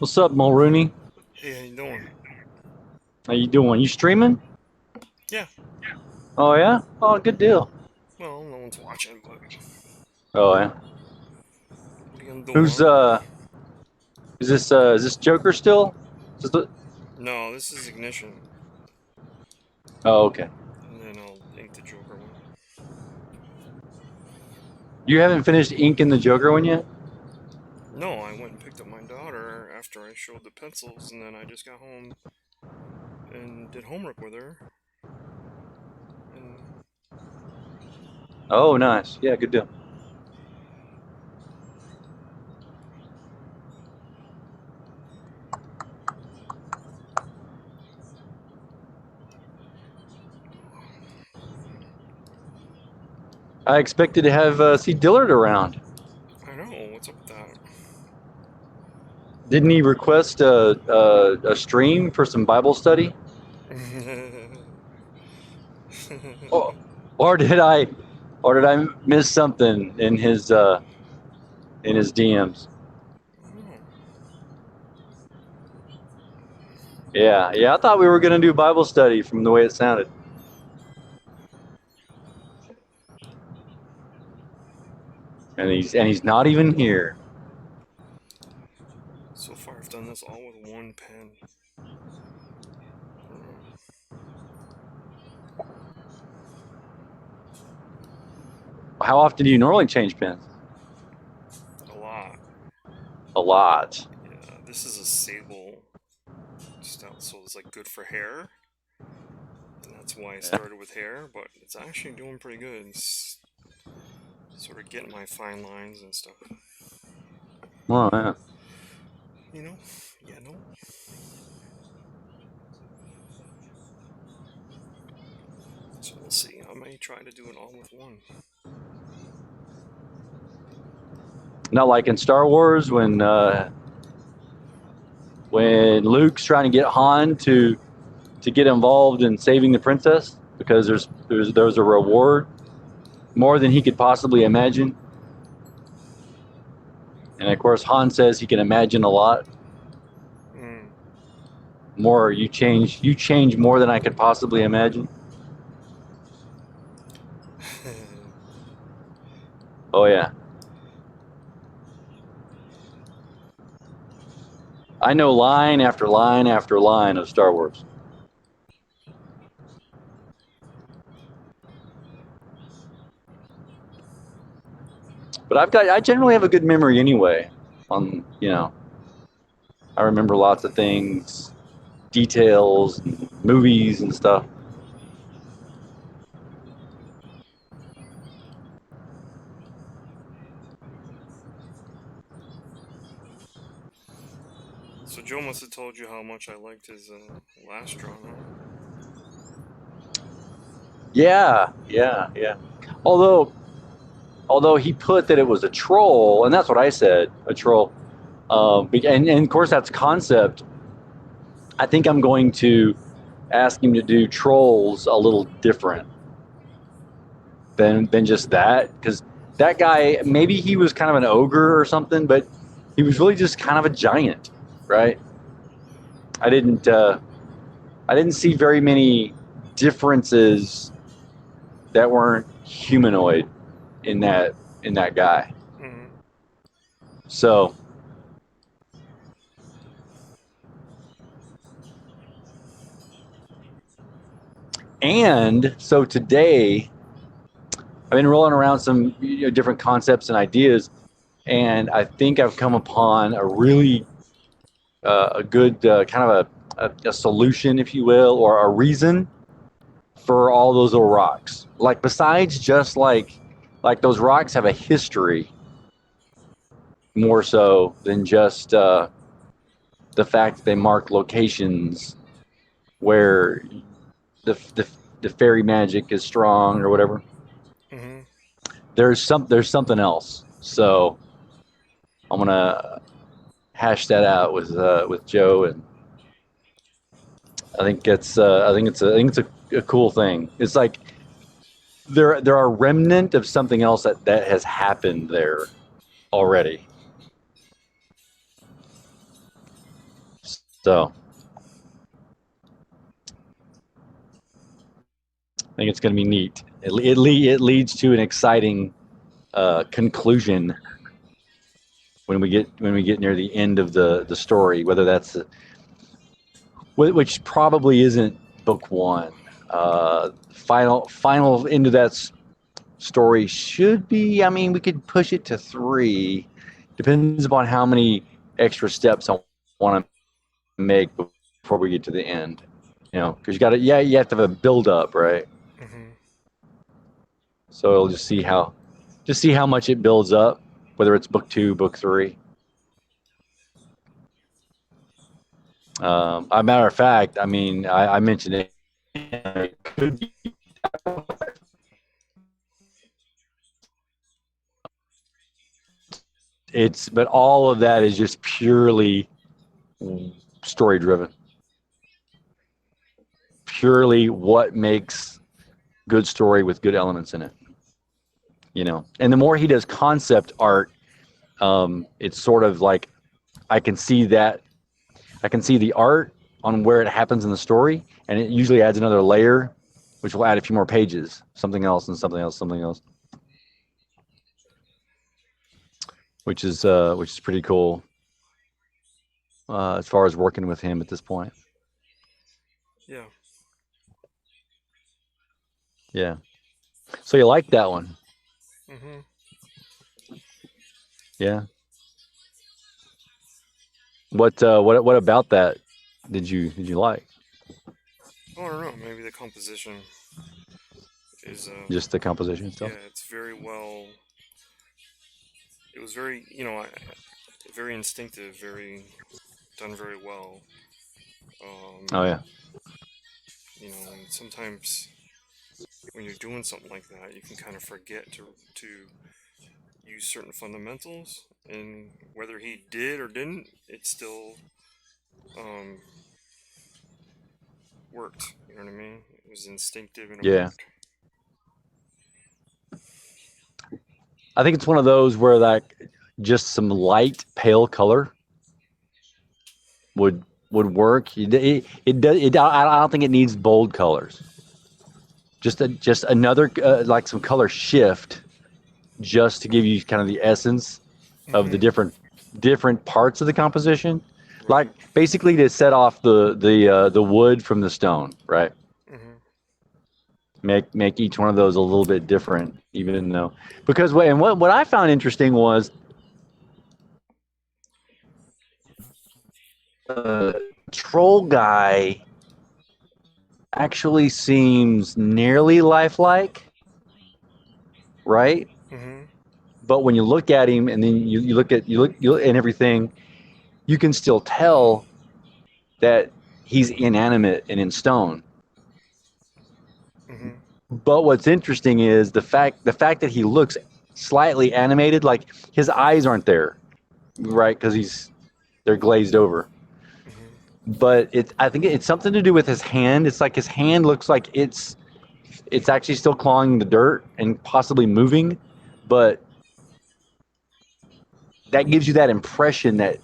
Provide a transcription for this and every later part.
What's up, Mulrooney? Hey, how you doing? How you doing? You streaming? Yeah. Oh yeah? Oh, good deal. Well, no one's watching, but Oh yeah. what are you gonna do, Who's huh? is this Joker still? Is this the- No, this is Ignition, Oh okay. and then I'll ink the Joker one. You haven't finished inking the Joker one yet? No, I went and picked up my daughter after I showed the pencils, and then I just got home and did homework with her. And Oh nice. Yeah, good deal. I expected to have see Dillard around. I know what's up with that. Didn't he request a stream for some Bible study? Or, or did I or did I miss something in his DMs? Oh, Yeah, yeah. I thought we were gonna do Bible study from the way it sounded. And he's not even here. so far I've done this all with one pen. I don't know. How often do you normally change pens? A lot. A lot. Yeah, this is a sable stout, so it's like good for hair. And that's why I Yeah. started with hair, but it's actually doing pretty good. It's sort of getting my fine lines and stuff. Well, yeah. You know? Yeah, no? So we'll see. I may try to do it all with one. Not like in Star Wars when Luke's trying to get Han to get involved in saving the princess because there's a reward more than he could possibly imagine. And of course Han says he can imagine a lot Mm. more. You change more than I could possibly imagine. Oh yeah. I know line after line after line of Star Wars. But I generally have a good memory anyway. I remember lots of things, details, and movies and stuff. So Joe must have told you how much I liked his last drawing, huh? Yeah, yeah, yeah. Although although he put that it was a troll, and that's what I said, a troll. And of course that's concept. I think I'm going to ask him to do trolls a little different than just that, because that guy, maybe he was kind of an ogre or something, but he was really just kind of a giant, right? I didn't uh, I didn't see very many differences that weren't humanoid in that guy. Mm-hmm. So and so today I've been rolling around some different concepts and ideas, and I think I've come upon a really a good kind of a solution, if you will, or a reason for all those little rocks. Like besides just like those rocks have a history more so than just the fact that they mark locations where the, the the fairy magic is strong or whatever. Mm-hmm. There's something else. So I'm gonna hash that out with Joe, and I think it's a cool thing. It's like there are remnant of something else that has happened there already. So I think it's going to be neat. It leads to an exciting conclusion when we get near the end of the story, whether that's which probably isn't book one. Final end of that story should be. I mean, we could push it to 3. Depends upon how many extra steps I want to make before we get to the end. Because you have to have a build up, right? Mm-hmm. So we'll just see how much it builds up, whether it's book 2, book 3. A matter of fact, I mean, I mentioned it. It could be. But all of that is just purely story driven. Purely what makes good story with good elements in it. And the more he does concept art, it's sort of like I can see the art on where it happens in the story, and it usually adds another layer, which will add a few more pages, something else and something else, which is pretty cool as far as working with him at this point. Yeah. Yeah. So you like that one? Mm-hmm. Yeah. What about that did you like? Oh, I don't know. Maybe the composition is Just the composition yeah, itself? it's very well. It was very, very instinctive, very done very well. Oh yeah. And sometimes when you're doing something like that, you can kind of forget to use certain fundamentals, and whether he did or didn't, it still um, worked. You know what I mean? It was instinctive and it Yeah. worked. I think it's one of those where like just some light pale color would work. I don't think it needs bold colors. Just another like some color shift, just to give you kind of the essence of the Mm-hmm. different parts of the composition, like Right. basically to set off the wood from the stone, right? Mm-hmm. Make each one of those a little bit different, even though because what I found interesting was troll guy actually seems nearly lifelike, right? Mm-hmm. But when you look at him and then you look and everything, you can still tell that he's inanimate and in stone. Mm-hmm. But what's interesting is the fact that he looks slightly animated, like his eyes aren't there, right? Because they're glazed over. Mm-hmm. But I think it's something to do with his hand. It's like his hand looks like it's actually still clawing the dirt and possibly moving, but that gives you that impression that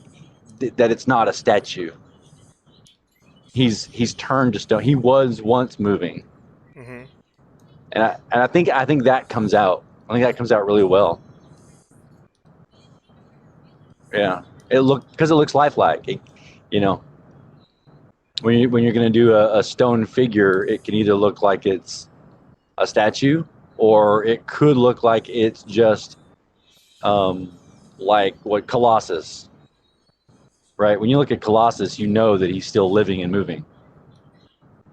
it's not a statue. He's turned to stone. He was once moving, Mm-hmm. and I think that comes out. I think that comes out really well. Yeah, it looks lifelike. You know, when you're going to do a stone figure, it can either look like it's a statue, or it could look like it's just um, like what Colossus, right? When you look at Colossus, you know that he's still living and moving.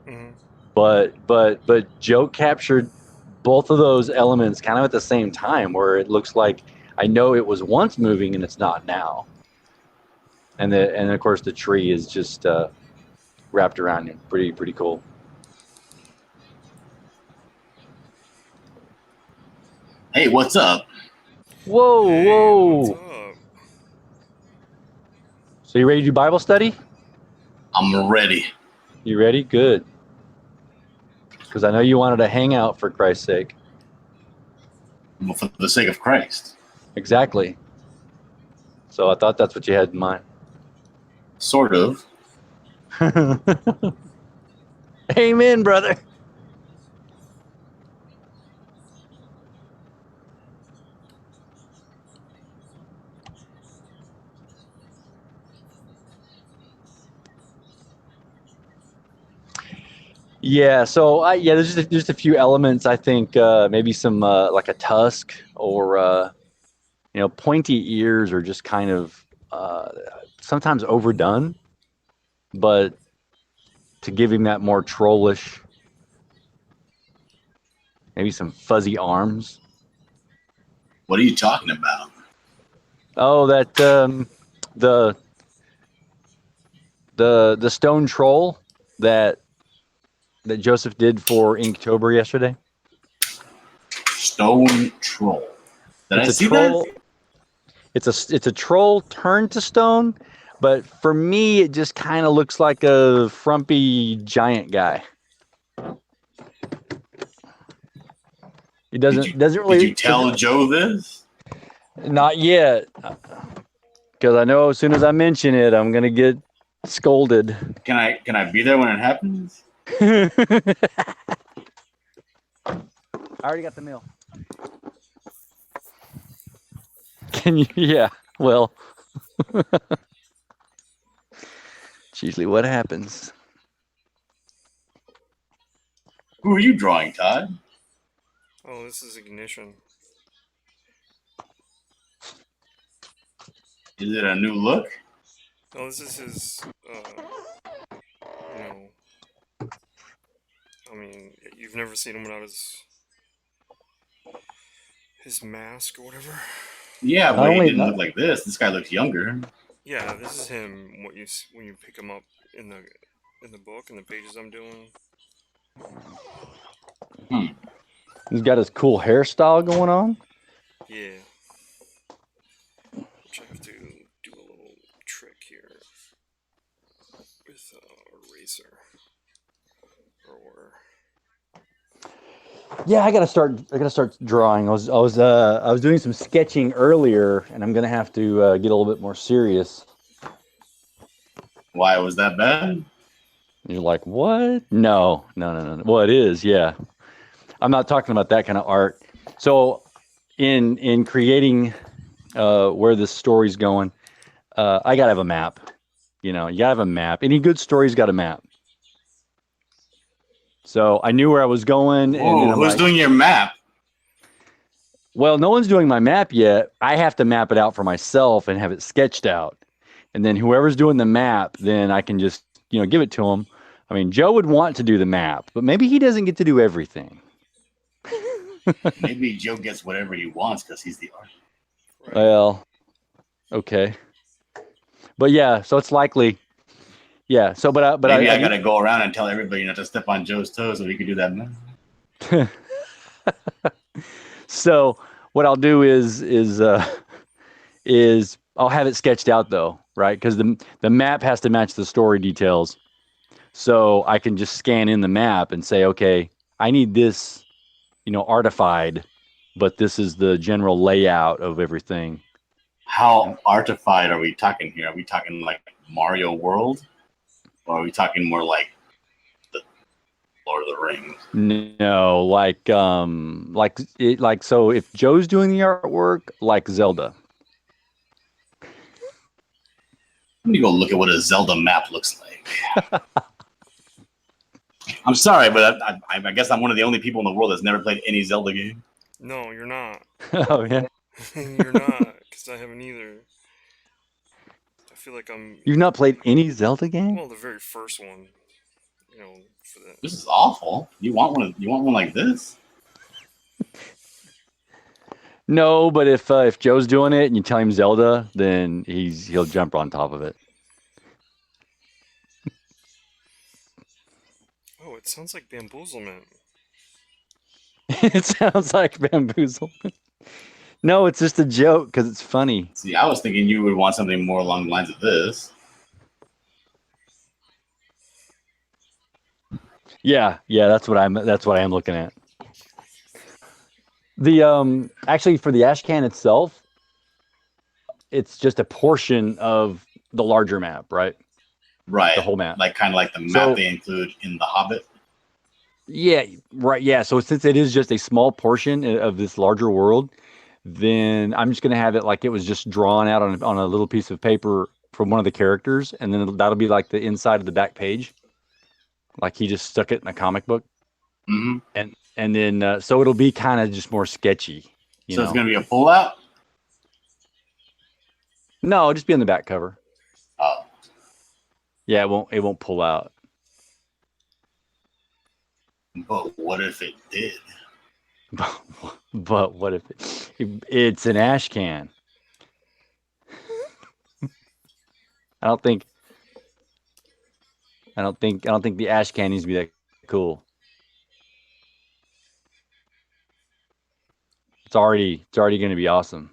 Mm-hmm. But Joe captured both of those elements kind of at the same time, where it looks like I know it was once moving and it's not now. And of course the tree is just wrapped around him. Pretty cool. Hey, what's up? Whoa, Hey, what's whoa! up? So you ready to do Bible study? I'm ready. You ready? Good. Because I know you wanted to hang out for Christ's sake. For the sake of Christ. Exactly. So I thought that's what you had in mind. Sort of. Amen, brother. Yeah, so there's just a few elements. I think maybe some like a tusk or pointy ears are just kind of sometimes overdone, but to give him that more trollish, maybe some fuzzy arms. What are you talking about? Oh, that the the stone troll that Joseph did for Inktober yesterday. Stone troll. Did I It's a see that? troll. It's a troll turned to stone, but for me, it just kind of looks like a frumpy giant guy. It doesn't Did you really tell Joe this? not yet, because I know as soon as I mention it, I'm gonna get scolded. Can I be there when it happens? I already got the mail. Can you? Yeah. Well, it's usually what happens. Who are you drawing, Todd? Oh, this is ignition. Is it a new look? Oh, this is his. You know, I mean, you've never seen him without his mask or whatever. Yeah, Not but he only didn't look not, like this. This guy looks younger. Yeah, this is him. When you pick him up in the book and the pages I'm doing. Hmm. he's got his cool hairstyle going on. Yeah. Which I have to do a little trick here with eraser or. Yeah, I gotta start drawing. I was doing some sketching earlier, and I'm gonna have to get a little bit more serious. Why was that bad? You're like, what? No, no, no, no. Well, it is. Yeah, I'm not talking about that kind of art. So, in creating where this story's going, I gotta have a map. You gotta have a map. Any good story's got a map. So I knew where I was going, and then Whoa, I'm who's like, doing your map? well, no one's doing my map yet. I have to map it out for myself and have it sketched out. And then whoever's doing the map, then I can just, give it to him. I mean, Joe would want to do the map, but maybe he doesn't get to do everything. Maybe Joe gets whatever he wants because he's the artist. Right. Well, okay. But yeah, so it's likely. Yeah. So, Maybe I I gotta go around and tell everybody not to step on Joe's toes so he can do that map. so what I'll do is I'll have it sketched out though, right? Because the map has to match the story details. So I can just scan in the map and say, okay, I need this, artified, but this is the general layout of everything. How artified are we talking here? Are we talking like Mario World? Or are we talking more like the Lord of the Rings? No, so if Joe's doing the artwork, like Zelda. Let me go look at what a Zelda map looks like. I'm sorry, but I guess I'm one of the only people in the world that's never played any Zelda game. No, you're not. Oh yeah. You're not, because I haven't either. I feel like I'm. You've not played any Zelda game? Well, the very first one. For the. This is awful. You want one? You want one like this? No, but if Joe's doing it and you tell him Zelda, then he'll jump on top of it. Oh, it sounds like bamboozlement. It sounds like bamboozle. No, it's just a joke because it's funny. See, I was thinking you would want something more along the lines of this. Yeah, that's what I'm looking at. The actually for the ashcan itself, it's just a portion of the larger map, right? the Right. whole map. Like kind of like the map So they include in The Hobbit. yeah, right. Yeah. So since it is just a small portion of this larger world, then I'm just gonna have it like it was just drawn out on a little piece of paper from one of the characters, and then that'll be like the inside of the back page, like he just stuck it in a comic book, Hmm. and then so it'll be kind of just more sketchy, you So it's know. gonna be a pullout. No, it'll just be on the back cover. Oh, Yeah, it won't pull out. but what if it did? But what if it's an ash can? I don't think I don't think the ash can needs to be that cool. It's already going to be awesome.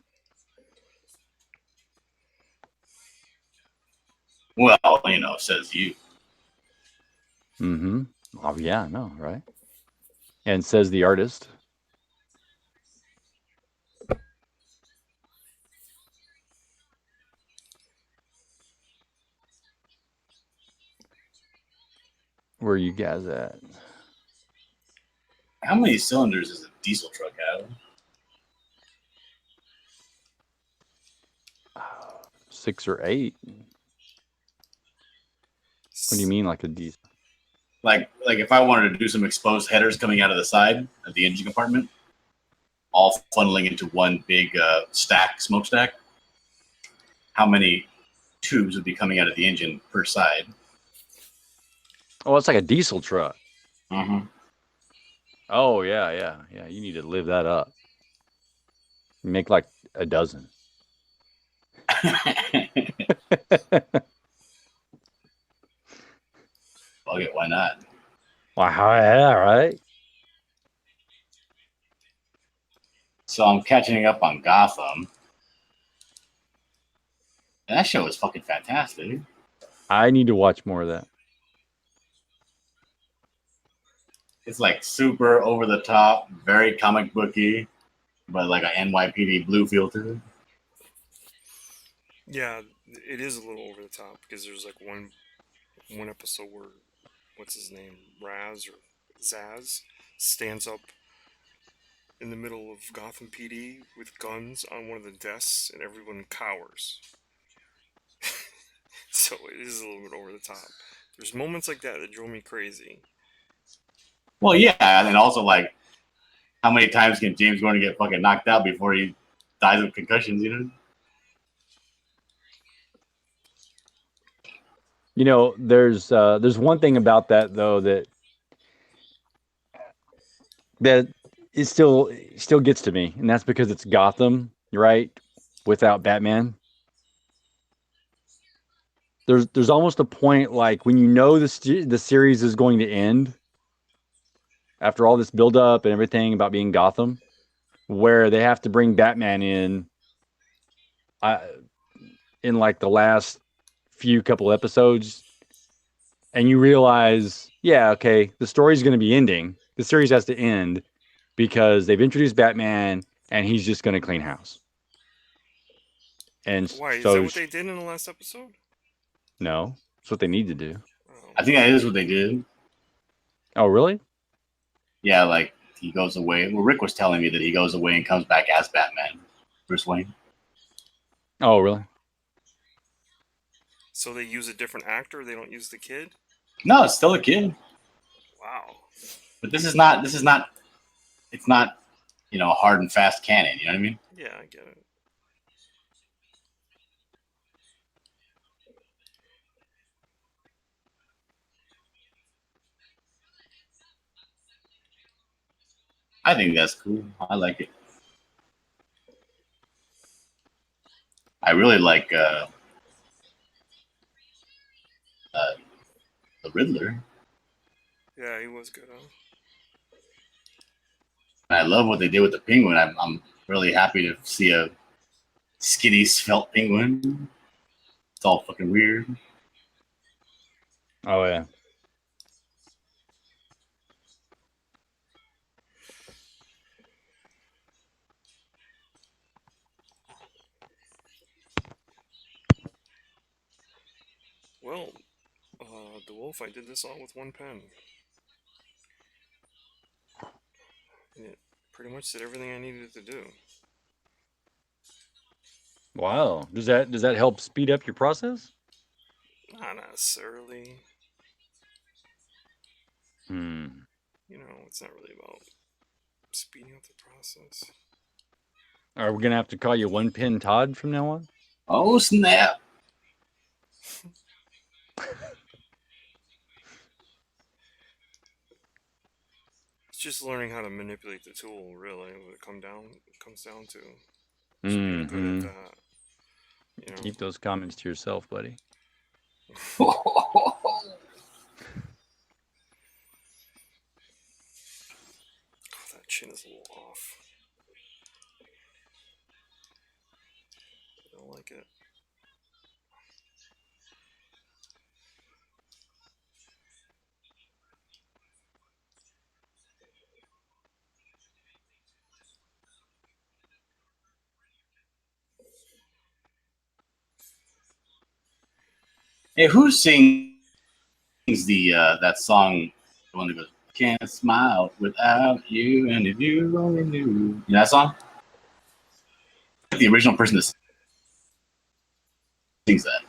Well, says you. Mm-hmm. Oh yeah, no, right? And says the artist. Where are you guys at? How many cylinders does a diesel truck have? 6 or 8. What do you mean, like a diesel? Like if I wanted to do some exposed headers coming out of the side of the engine compartment, all funneling into one big smokestack, how many tubes would be coming out of the engine per side? Oh, it's like a diesel truck. Mm-hmm. Oh yeah, yeah, yeah. You need to live that up. Make like a dozen. Fuck it, why not? Wow, yeah, right. So I'm catching up on Gotham. And that show is fucking fantastic. I need to watch more of that. It's like super over the top, very comic booky, but like a NYPD blue feel to it. Yeah, it is a little over the top because there's like one episode where what's his name, Raz or Zaz, stands up in the middle of Gotham PD with guns on one of the desks, and everyone cowers. So it is a little bit over the top. There's moments like that that drove me crazy. Well, yeah, and then also like, how many times can James Gordon get fucking knocked out before he dies of concussions? You know? There's one thing about that though that it still gets to me, and that's because it's Gotham, right? Without Batman. There's almost a point like when you know the series is going to end after all this build up and everything about being Gotham, where they have to bring Batman uh, in like the last few couple episodes, and you realize, yeah, okay, the story's going to be ending. The series has to end because they've introduced Batman and he's just going to clean house. And Why? Is that so, what they did in the last episode? no, that's what they need to do. Oh. I think that is what they did. Oh, really? Yeah, like he goes away. Well, Rick was telling me that he goes away and comes back as Batman, Bruce Wayne. Oh, really? So they use a different actor? They don't use the kid? No, it's still a kid, Wow. but this is not. This is not. It's not. Hard and fast canon. You know what I mean? Yeah, I get it. I think that's cool. I like it. I really like uh, the Riddler. Yeah, he was good, huh? And I love what they did with the Penguin. I'm really happy to see a skinny, svelte Penguin. It's all fucking weird. Oh, yeah. Well, if I did this all with one pen. And it pretty much did everything I needed to do. Wow. Does that help speed up your process? Not necessarily. Hmm. It's not really about speeding up the process. Are we gonna have to call you One Pin Todd from now on? Oh snap! It's just learning how to manipulate the tool, really. What it comes down to. Just being good at Mm-hmm. that. Keep those comments to yourself, buddy. Oh, that chin is a little off. I don't like it. Hey, who sings the that song? The one that goes, "Can't smile without you," and if you only knew. You know that song? The original person that sings that.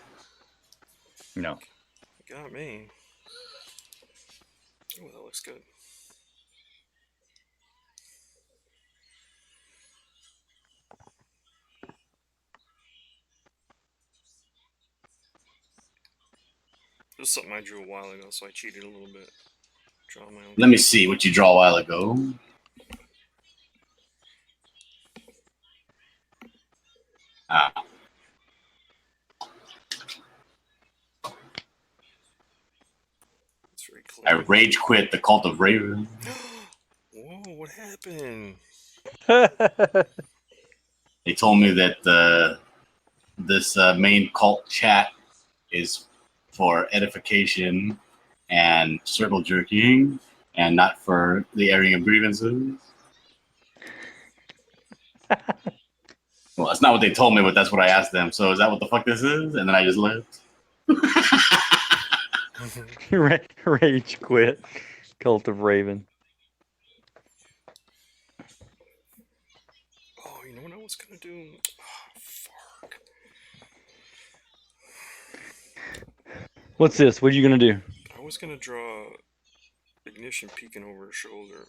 No. Got me. Oh, that looks good. It was something I drew a while ago, so I cheated a little bit. Draw my own. Let me see what you draw a while ago. Ah, It's very I clean. rage quit the Cult of Raven. Whoa, what happened? They told me that this main cult chat is for edification and circle jerking, and not for the airing of grievances. Well, that's not what they told me, but that's what I asked them. So is that what the fuck this is? And then I just left. Rage quit. Cult of Raven. Oh, you know what I was gonna do? Oh, fuck. What's this? What are you gonna do? I was gonna draw Ignition peeking over her shoulder,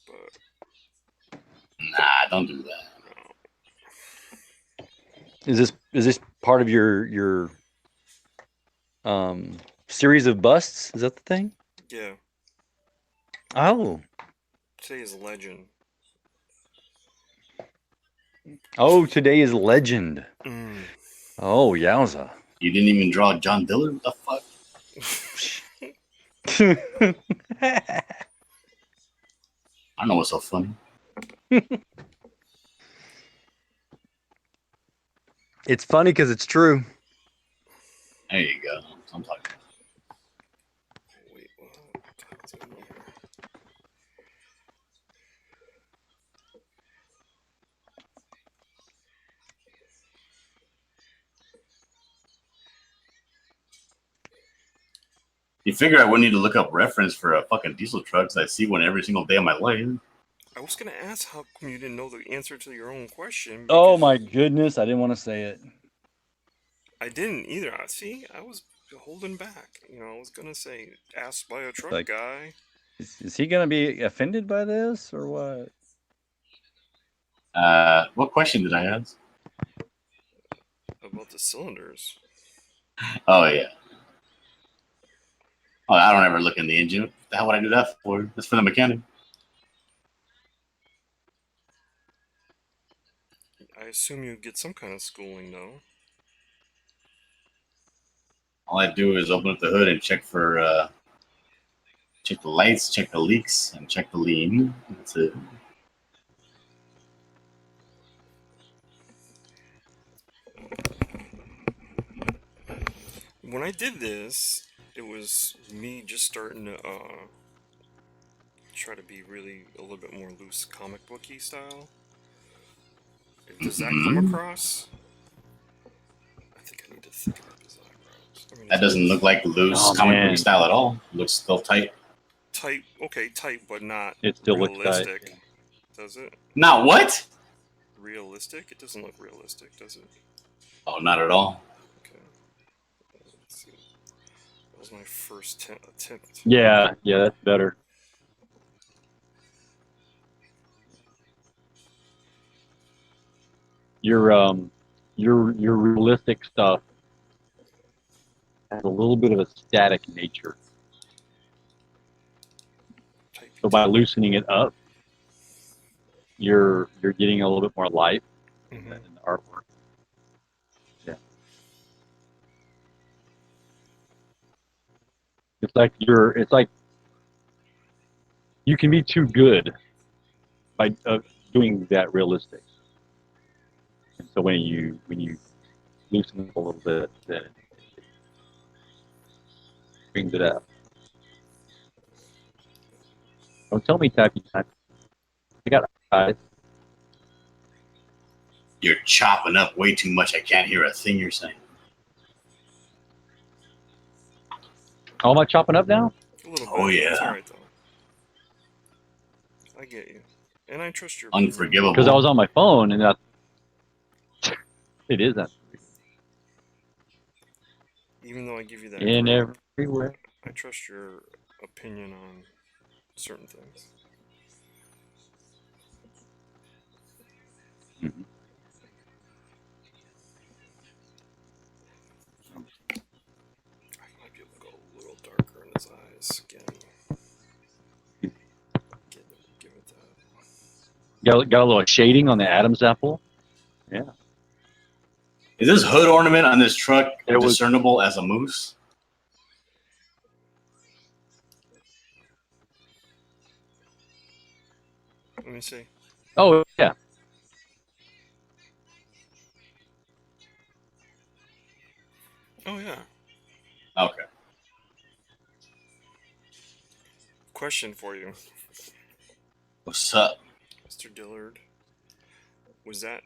but Nah, don't do that. no. Is this part of your series of busts? Is that the thing? Yeah, Oh. today is Legend. Oh, today is Legend. Mm. Oh, yowza. You didn't even draw John Dillard? What the fuck? I don't know what's so funny. It's funny because it's true. There you go. I'm talking. Wait, what's going on here? You figure I wouldn't need to look up reference for a fucking diesel truck because I see one every single day of my life. I was gonna ask how come you didn't know the answer to your own question. Oh my goodness, I didn't want to say it. I didn't either. See, I was holding back. I was gonna say asked by a truck Like- guy. Is he gonna be offended by this or what? What question did I ask? About the cylinders. Oh, yeah. Oh, I don't ever look in the engine. What the hell would I do that for? That's for the mechanic. I assume you get some kind of schooling, though. All I do is open up the hood and check for check the lights, check the leaks, and check the lean. That's it. When I did this, it was me just starting to try to be really a little bit more loose comic booky style. Does that come across? I think I need to thicken up his eyebrows. I mean, That doesn't look like loose Oh, comic book man. style at all. Looks still tight. tight. Okay, tight, but not It still looks tight. realistic. Does it? Not what? Realistic? It doesn't look realistic, does it? Oh, not at all. Okay. Let's see. That was my first attempt. Yeah, that's better. Your realistic stuff has a little bit of a static nature. Type So by loosening it up, you're getting a little bit more life in the artwork. Yeah. It's like you can be too good by doing that realistic. And so when you loosen it a little bit, then it brings it up. Don't tell me tapping time. I got eyes. You're chopping up way too much. I can't hear a thing you're saying. Oh, am I chopping up now? A little bit. Oh, yeah. It's alright, though. I get you. And I trust your Unforgivable. Because I was on my phone and it isn't. Even though I give you that In credit, everywhere. I trust your opinion on certain things. Mm-hmm. I might be able to go a little darker in his eyes again. Give it that. Got a little shading on the Adam's apple. Yeah. Is this hood ornament on this truck It was- discernible as a moose? Let me see. Oh yeah. Oh, yeah. Okay. Question for you, What's up? Mr. Dillard. Was that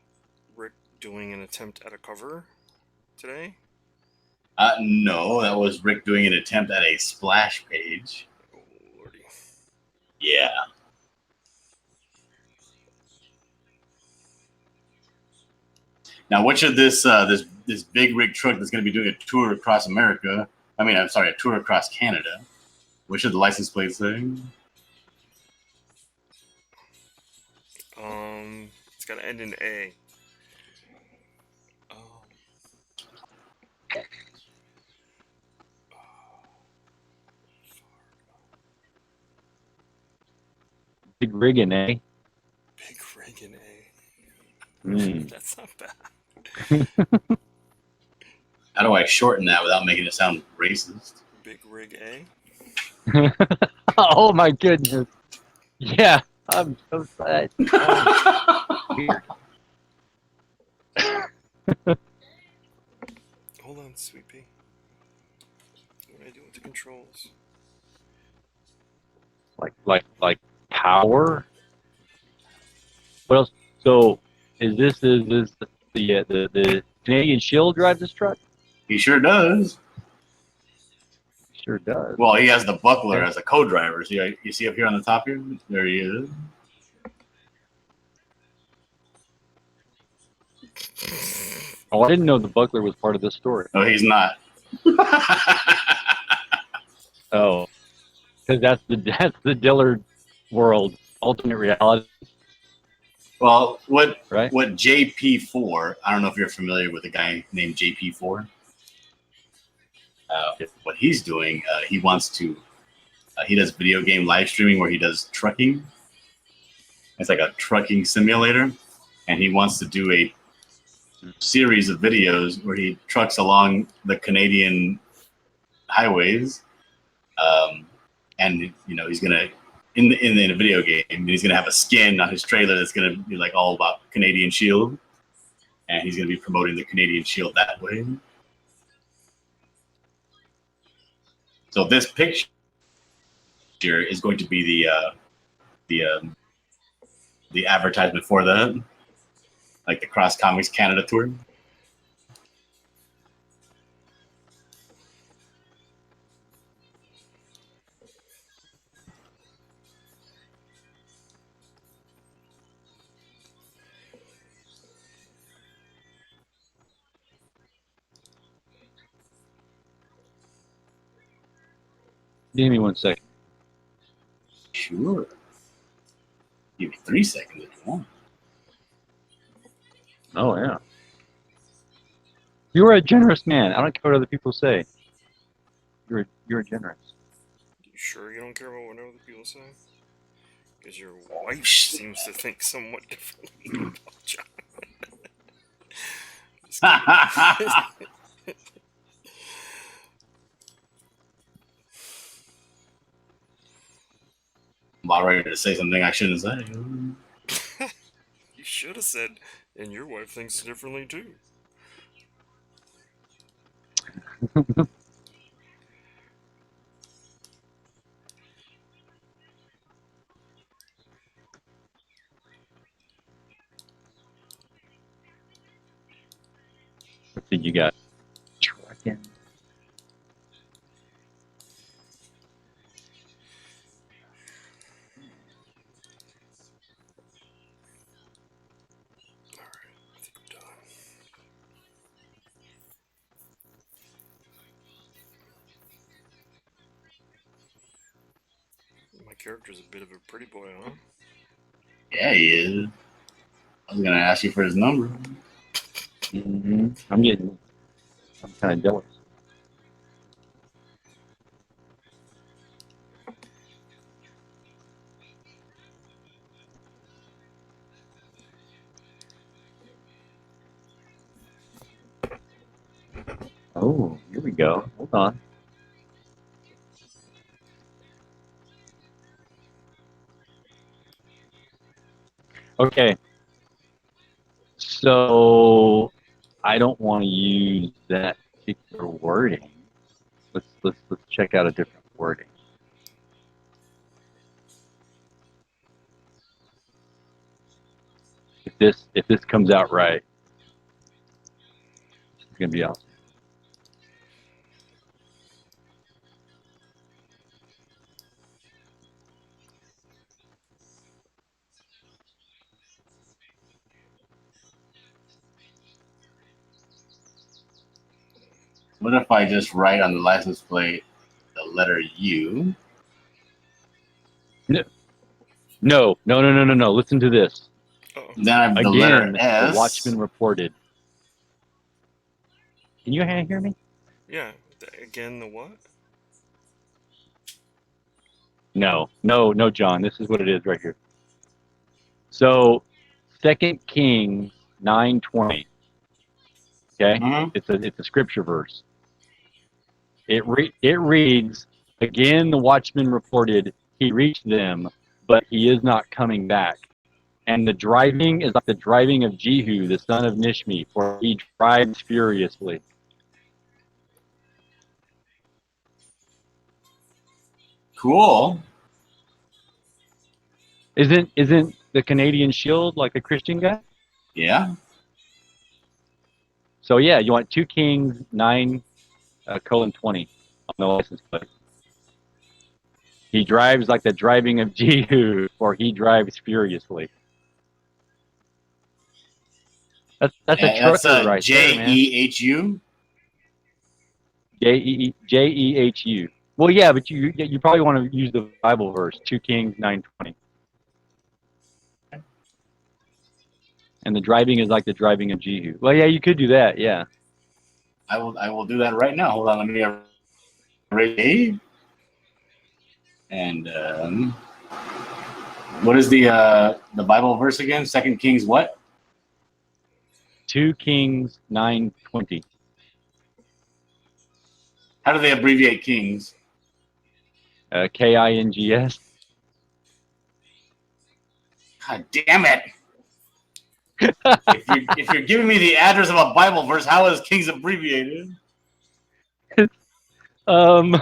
Rick doing an attempt at a cover today? No, that was Rick doing an attempt at a splash page. Oh, lordy. Yeah. Now, which of this big rig truck that's going to be doing a tour across America? I'm sorry, a tour across Canada. Which of the license plates say? It's got to end in A. Big rigging, eh? Big rig in A. Mm. That's not bad. How do I shorten that without making it sound racist? Big rig A. Oh my goodness. Yeah, I'm so sad. Weird. Hold on, sweet pea. What do I do with the controls? Like power. What else? So is this the Canadian Shield drives this truck? He sure does. Sure does. Well, he has the buckler as a co-driver. See, you see up here on the top here? There he is. Oh, I didn't know the buckler was part of this story. No, he's not. Oh, because that's the Dillard world, alternate reality, Well, what right? JP4? I don't know if you're familiar with a guy named JP4. What he's doing, he wants to. He does video game live streaming where he does trucking. It's like a trucking simulator, and he wants to do a series of videos where he trucks along the Canadian highways, and he's gonna in a video game, and he's gonna have a skin on his trailer that's gonna be like all about Canadian Shield, and he's gonna be promoting the Canadian Shield that way. So this picture is going to be the advertisement for that, like the Cross Comics Canada tour. Give me 1 second. Sure. Give me 3 seconds if you want. Oh yeah. You're a generous man. I don't care what other people say. You're generous. You sure you don't care about what other people say? Because your wife Shh. seems to think somewhat differently about John. Just kidding. I'm about ready to say something I shouldn't say. You should have said, and your wife thinks differently too. Let's see, you got trucking. Alright, I think I'm done. My character's a bit of a pretty boy, huh? Yeah, he is. I was gonna ask you for his number. I'm kind of jealous. Oh, here we go. Hold on. Okay. So I don't want to use that particular wording. Let's check out a different wording. If this comes out right, it's gonna be awesome. What if I just write on the license plate the letter U? No. Listen to this. Uh-oh. Then I have the letter Again, the S. Watchman reported. Can you hear me? Yeah, again, the what? No, John. This is what it is right here. So, 2 Kings 9:20. Okay, Mhm. it's a scripture verse. It reads, again the watchman reported, he reached them, but he is not coming back. And the driving is like the driving of Jehu, the son of Nishmi, for he drives furiously. Cool. Isn't the Canadian Shield like a Christian guy? Yeah. So yeah, you want 2 Kings 9:20 on the license plate. He drives like the driving of Jehu, for he drives furiously. That's a That's trucker right there, man. Jehu. Jehu. Well, yeah, but you probably want to use the Bible verse, 2 Kings 9:20. And the driving is like the driving of Jehu. Well, yeah, you could do that, yeah. I will do that right now. Hold on, let me erase. And what is the Bible verse again? 2 Kings what? 2 Kings 9:20. How do they abbreviate Kings? Kings. God damn it! If you're giving me the address of a Bible verse, how is Kings abbreviated? um,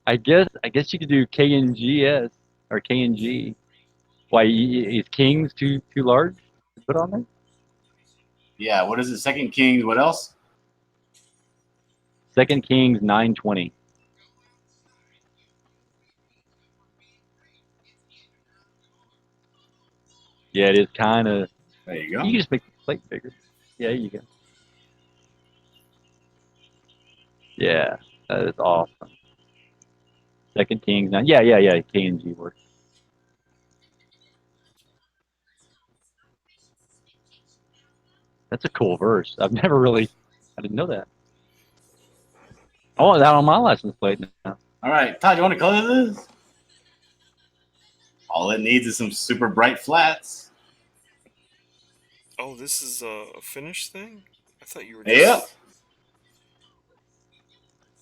I guess you could do KNGS or KNG. Why is Kings too large to put on there? Yeah, what is it? 2 Kings. What else? 2 Kings 9:20. Yeah, it is kind of. There you You go. can just make the plate bigger. Yeah, you go. Yeah, that is awesome. Second Kings 9. Yeah. K and G works. That's a cool verse. I didn't know that. I want that on my license plate now. All right, Todd, you want to color this? All it needs is some super bright flats. Oh, this is a finished thing? I thought you were Yep, just.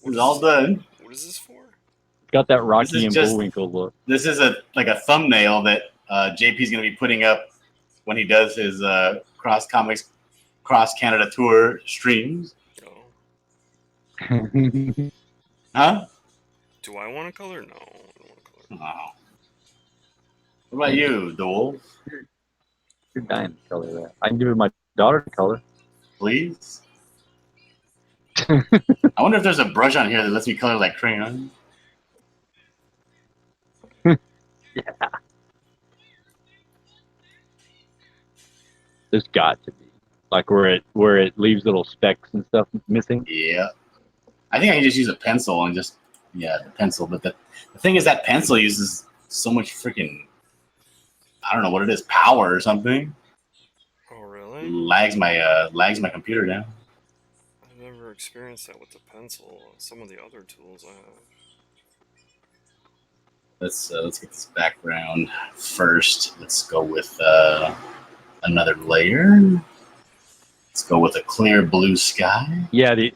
What it's is all this? done. What is this for? It's got that This Rocky is and just Bullwinkle look. this is a thumbnail that JP's going to be putting up when he does his Cross Comics Cross Canada tour streams. Oh. Huh? Do I want to color? No, I don't want to color. Oh. What about you, Dole? You're dying to color that. I can give it my daughter to color. Please? I wonder if there's a brush on here that lets me color like crayon. Yeah. There's got to be. Like where it leaves little specks and stuff missing. Yeah. I think I can just use a pencil and just, the pencil. But the thing is that pencil uses so much freaking, I don't know what it is, power or something. Oh, really? Lags my computer down. I've never experienced that with the pencil. Some of the other tools I have. Let's get this background first. Let's go with another layer. Let's go with a clear blue sky. Yeah. So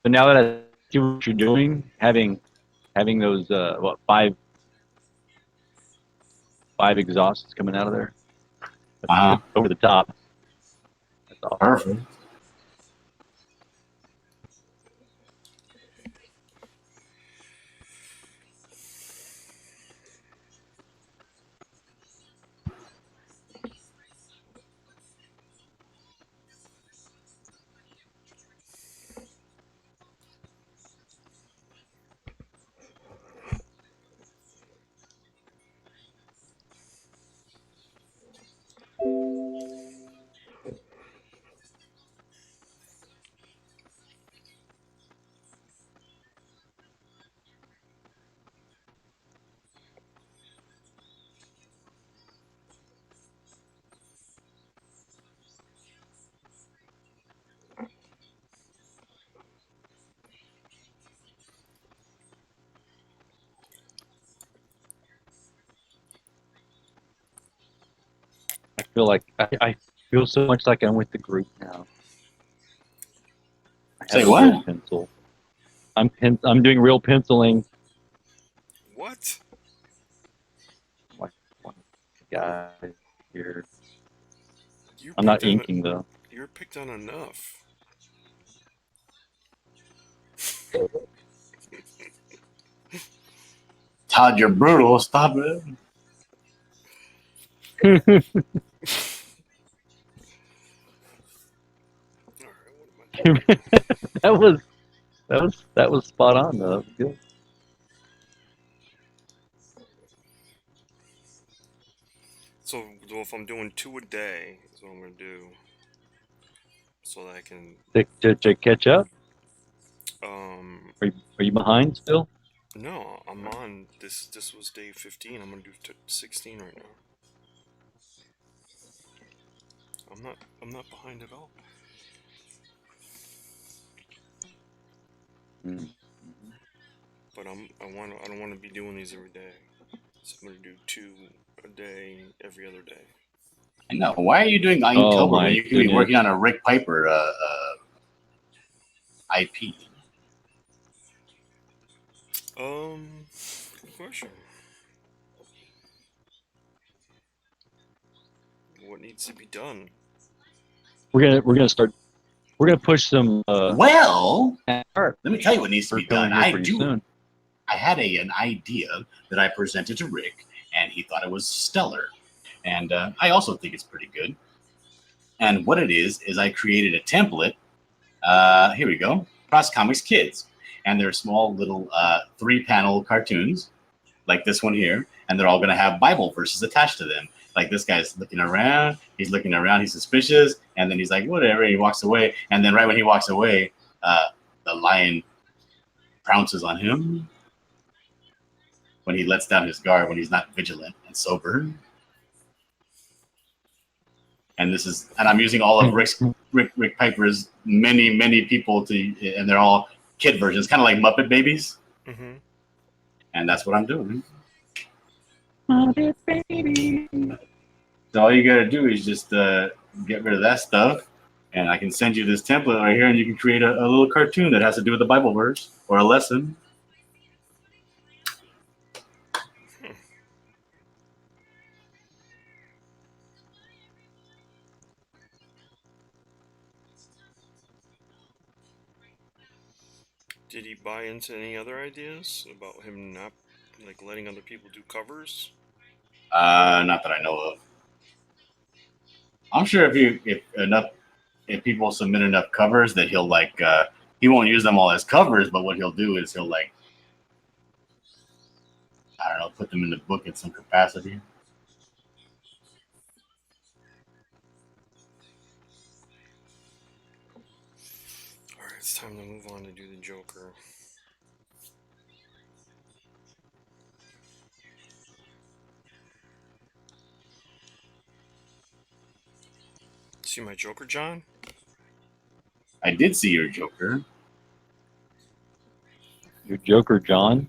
now that I see what you're doing, having those five exhausts coming out of there over the top. That's awesome. Perfect. I feel like I feel so much like I'm with the group now. I have Say a what? real pencil. I'm doing real penciling. What? Like one guy here. You're I'm not picked on. inking though. You're picked on enough. Todd, you're brutal. Stop it. All right, what am I doing? that was spot on though. That was good. So if I'm doing 2 a day, is what I'm gonna do, so that I can. To catch up. Um. Are you behind still? No, I'm on this. This was day 15. I'm gonna do 16 right now. I'm not behind at all. Mm. But I don't want to be doing these every day. So I'm gonna do 2 a day every other day. I know. Why are you doing Oh Inktober when my you could be goodness. working on a Rick Piper IP? Good question. What needs to be done? We're gonna push some Well, art let me tell you what needs to be done. coming here pretty soon. I had an idea that I presented to Rick, and he thought it was stellar. And I also think it's pretty good. And what it is I created a template. Here we go. Cross Comics Kids. And they're small little 3-panel cartoons, like this one here. And they're all going to have Bible verses attached to them. Like this guy's looking around. He's looking around. He's suspicious. And then he's like, whatever. He walks away. And then right when he walks away, the lion pounces on him when he lets down his guard, when he's not vigilant and sober. And I'm using all of Rick Piper's many people and they're all kid versions, kind of like Muppet Babies. Mm-hmm. And that's what I'm doing. Muppet Baby. So all you gotta do is just get rid of that stuff, and I can send you this template right here, and you can create a little cartoon that has to do with the Bible verse or a lesson. Did he buy into any other ideas about him not like letting other people do covers? Not that I know of. I'm sure if people submit enough covers that he'll he won't use them all as covers, but what he'll do is he'll I don't know, put them in the book in some capacity. Alright, it's time to move on to do the Joker. See my Joker, John? I did see your Joker. Your Joker, John.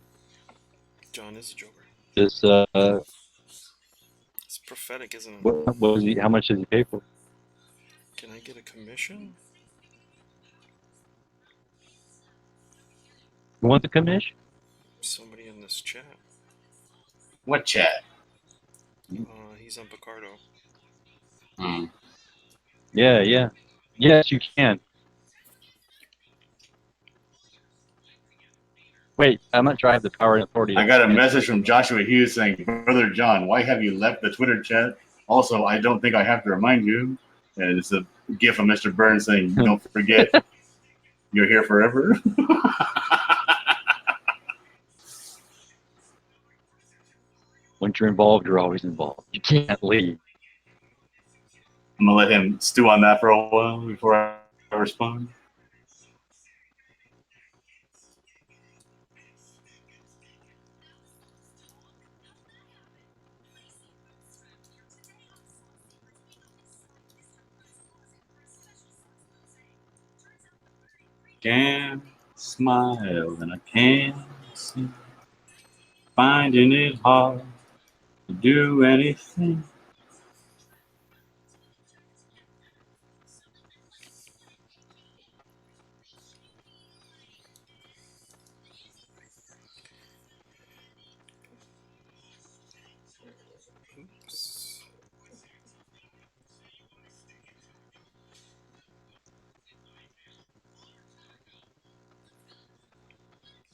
John is a Joker. This It's prophetic, isn't it? what was he? How much did he pay for? Can I get a commission? You want the commission? Somebody in this chat. What chat? He's on Picardo. Yeah. Yes, you can. Wait, I'm not trying the power and authority. I got a message from Joshua Hughes saying, "Brother John, why have you left the Twitter chat? Also, I don't think I have to remind you." And it's a gift from Mr. Burns saying, "Don't forget, you're here forever." Once you're involved, you're always involved. You can't leave. I'm gonna let him stew on that for a while before I respond. Can't smile and I can't see. Finding it hard to do anything. Oops.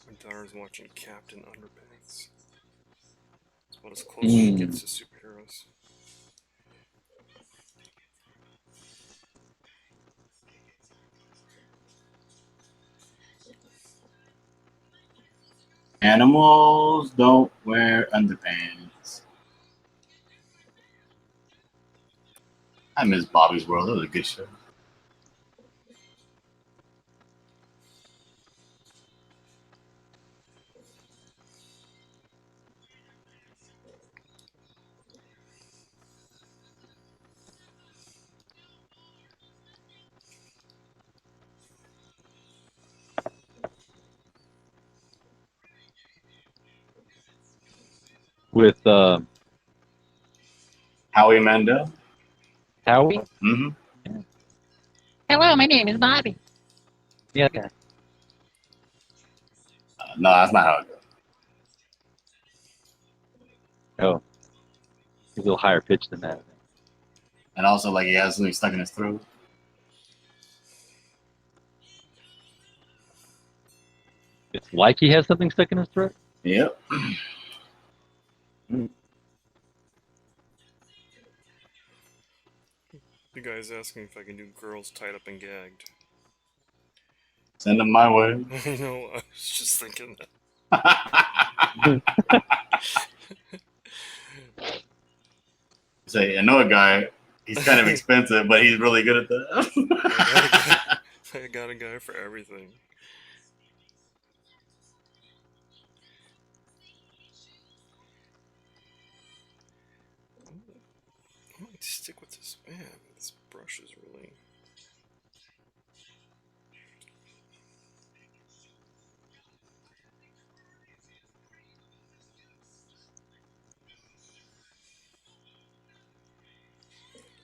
My daughter's watching Captain Underpants. It's about as close as she gets to superheroes. Animals don't wear underpants. I miss Bobby's World. That was a good show. With Howie Mandel. Howie? Mm-hmm. Hello, my name is Bobby. Yeah, okay. No, that's not how it goes. Oh. He's a little higher pitched than that. And also, like, he has something stuck in his throat. It's like he has something stuck in his throat? Yep. The guy's asking if I can do girls tied up and gagged. Send them my way. I know, I was just thinking that. Say, I know a guy. He's kind of expensive, but he's really good at that. I got a guy for everything. I might stick with this. Man, this brush is really.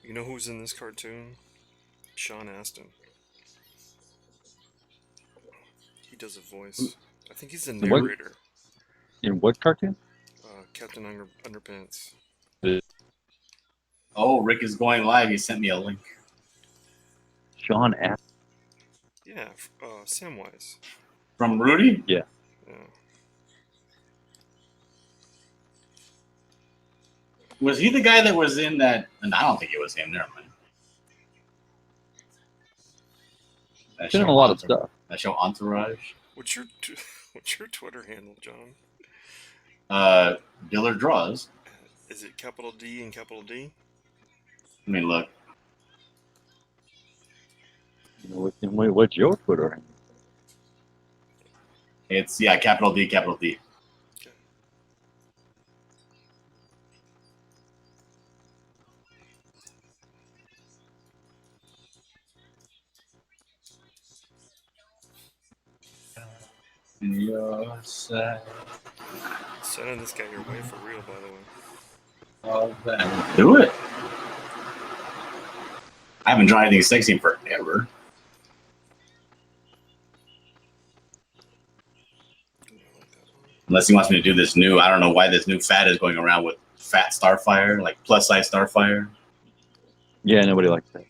You know who's in this cartoon? Sean Astin. He does a voice. I think he's the And what narrator. in what cartoon? Captain Underpants. Oh, Rick is going live. He sent me a link Sean App. Yeah, Samwise. from Rudy. Yeah. Yeah. Was he the guy that was in that? And I don't think it was him. Never mind. That Been in show a lot of stuff. That show Entourage. What's your What's your Twitter handle, John? Diller Draws. Is it capital D and capital D? I mean, look. What's your Twitter handle? It's capital D, capital D. Okay. Your side Sending this guy your way for real, by the way. of that. Do it. I haven't drawn anything sexy in forever. Ooh, I like that one. Unless he wants me to do this new. I don't know why this new fad is going around with fat Starfire, like plus size Starfire. Yeah, nobody likes that.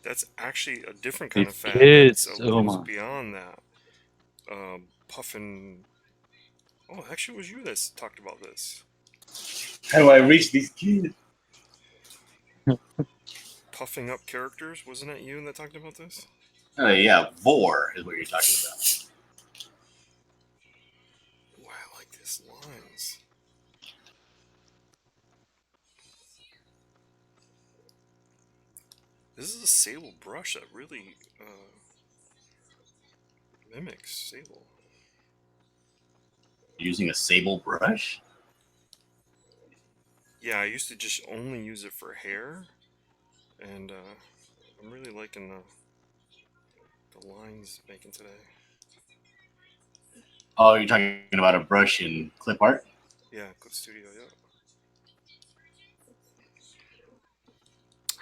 That's actually a different kind These of fat. kids, That oh goes my. beyond that. Puffin. Oh, actually, it was you that talked about this. How do I reach these kids? Puffing up characters. Wasn't that you that talked about this? Oh yeah, Vor is what you're talking about. Wow, I like this lines. This is a sable brush that really mimics sable. Using a sable brush. Yeah, I used to just only use it for hair, and I'm really liking the lines making today. Oh, you're talking about a brush in clip art? Yeah, Clip Studio. Yeah.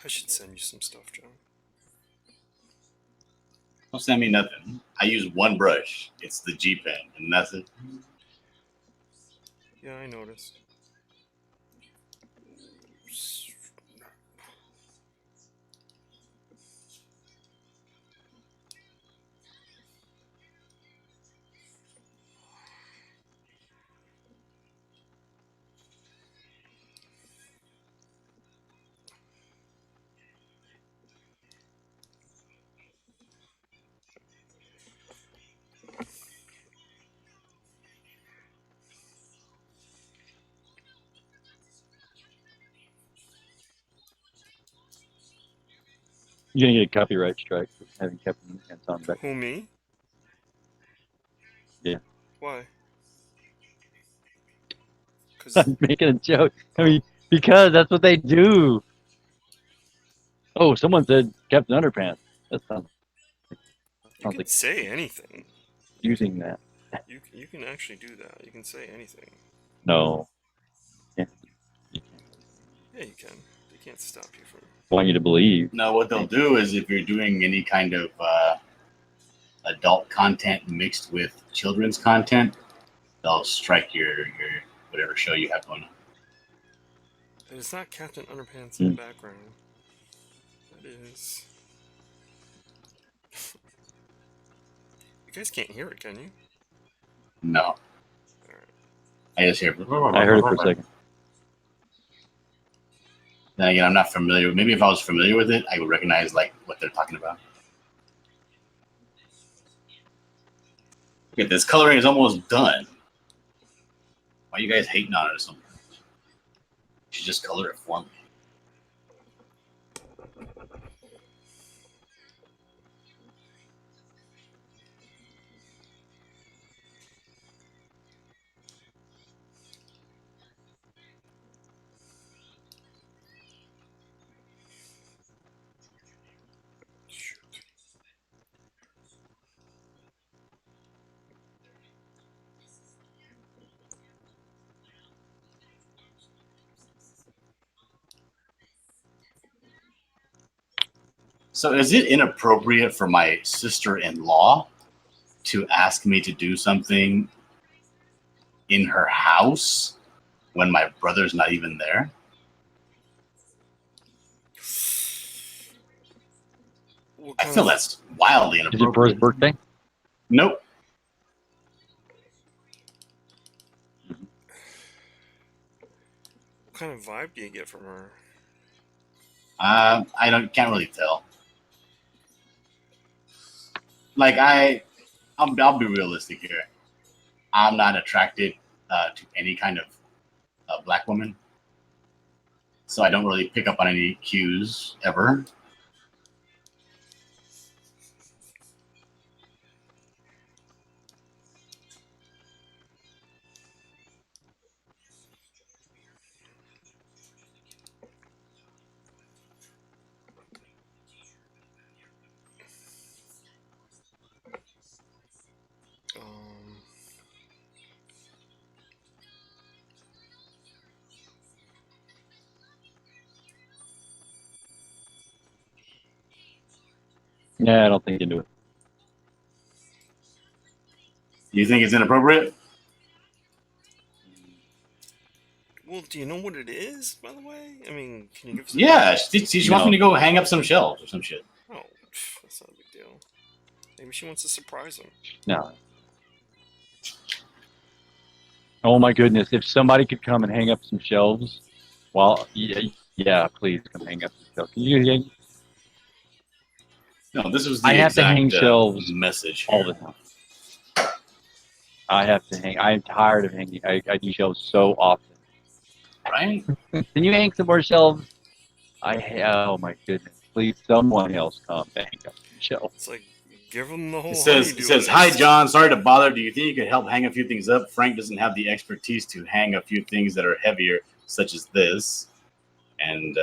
I should send you some stuff, John. Don't send me nothing. I use one brush. It's the G pen, and that's it. Yeah, I noticed. You're gonna get a copyright strike for having Captain Pants on back. Who, me? Yeah. Why? Because I'm making a joke. I mean, because that's what they do. Oh, someone said Captain Underpants. That sounds you can like say anything. using that. You can actually do that. You can say anything. No. Yeah. Yeah, you can. They can't stop you from. Want you to believe. No, what they'll do is if you're doing any kind of adult content mixed with children's content, they'll strike your whatever show you have going on. And it's not Captain Underpants in the background. That is. You guys can't hear it, can you? No, Alright. I just hear. I heard it for a second. Then again, I'm not familiar. Maybe if I was familiar with it, I would recognize like what they're talking about. Okay, this coloring is almost done. Why are you guys hating on it or something? You should just color it for me. So is it inappropriate for my sister-in-law to ask me to do something in her house when my brother's not even there? What I kind feel of that's wildly Is it for his inappropriate. birthday? Nope. what kind of vibe do you get from her? I can't really tell. Like I'll be realistic here. I'm not attracted to any kind of black woman, so I don't really pick up on any cues ever. Um, Yeah, I don't think you do it. You think it's inappropriate? well, do you know what it is, by the way? I mean, can you give us a hint? Yeah, she wants me to go hang up some shelves or some shit. Oh, that's not a big deal. Maybe she wants to surprise him. No. Oh my goodness! If somebody could come and hang up some shelves, well, yeah, please come hang up some shelves. No, this was I the have to hang exact shelves message all here. the time. I have to hang. I'm tired of hanging. I do shelves so often. Right? Can you hang some more shelves? Oh my goodness! Please, someone else come and hang up some shelves. It's like, give him the It whole says, honeydew "Hi list. John, sorry to bother. Do you think you could help hang a few things up? Frank doesn't have the expertise to hang a few things that are heavier, such as this." And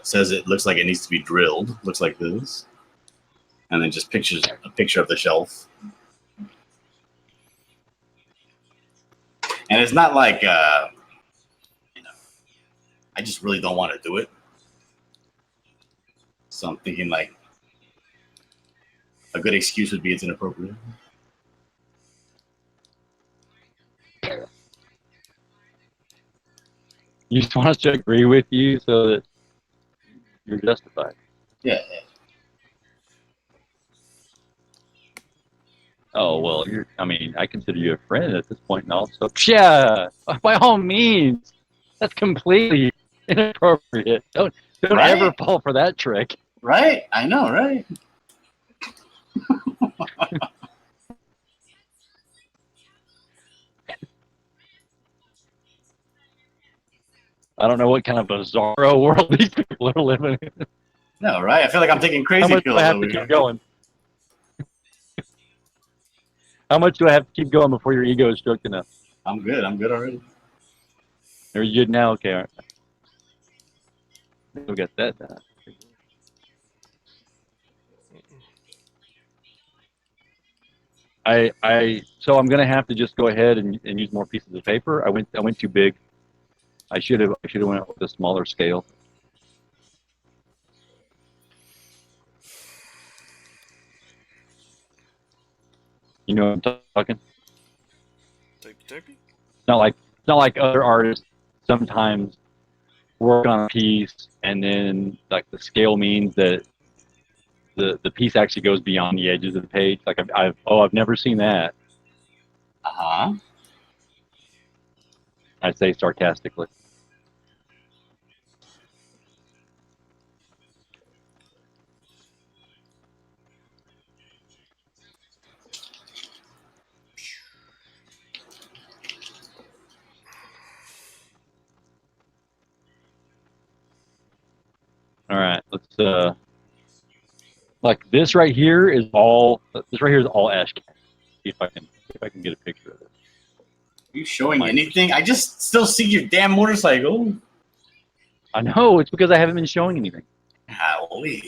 says it looks like it needs to be drilled. Looks like this, and then just pictures a picture of the shelf. And it's not like you know, I just really don't want to do it. So I'm thinking like a good excuse would be it's inappropriate. You just want us to agree with you so that you're justified. Yeah. Oh well, I mean, I consider you a friend at this point, and also, yeah, by all means, that's completely inappropriate. Don't ever Right? fall for that trick. Right? I know, right? I don't know what kind of bizarro world these people are living in. No, right? I feel like I'm taking How crazy much do I pills have over to keep here. going? How much do I have to keep going before your ego is stroked enough? I'm good. I'm good already. Are you good now? Okay, all right. We got that done. So I'm gonna have to just go ahead and use more pieces of paper. I went too big. I should have went with a smaller scale. You know what I'm talking? Typey. It's not like other artists sometimes work on a piece and then like the scale means that the piece actually goes beyond the edges of the page. Like I've never seen that. Uh huh. I say sarcastically. All right, let's like this right here is all ash can. See if I can get a picture of it. Are you showing My anything? I just still see your damn motorcycle. I know it's because I haven't been showing anything. Holy.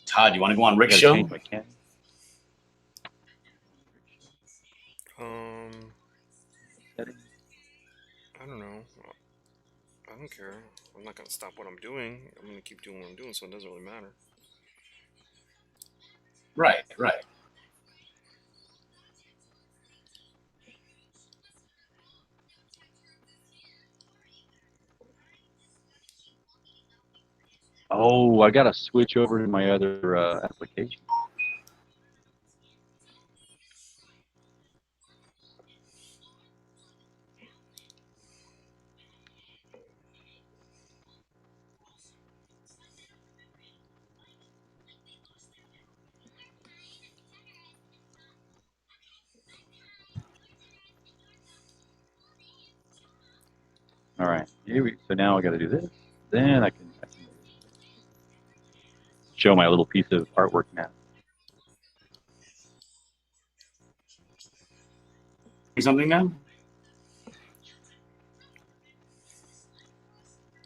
Todd, you want to go on I Rick's gotta show? change my camera. Um, I don't care. I'm not gonna stop what I'm doing. I'm gonna keep doing what I'm doing, so it doesn't really matter. Right, right. Oh, I gotta switch over to my other application. All right, so now I got to do this. Then I can show my little piece of artwork now. Something now?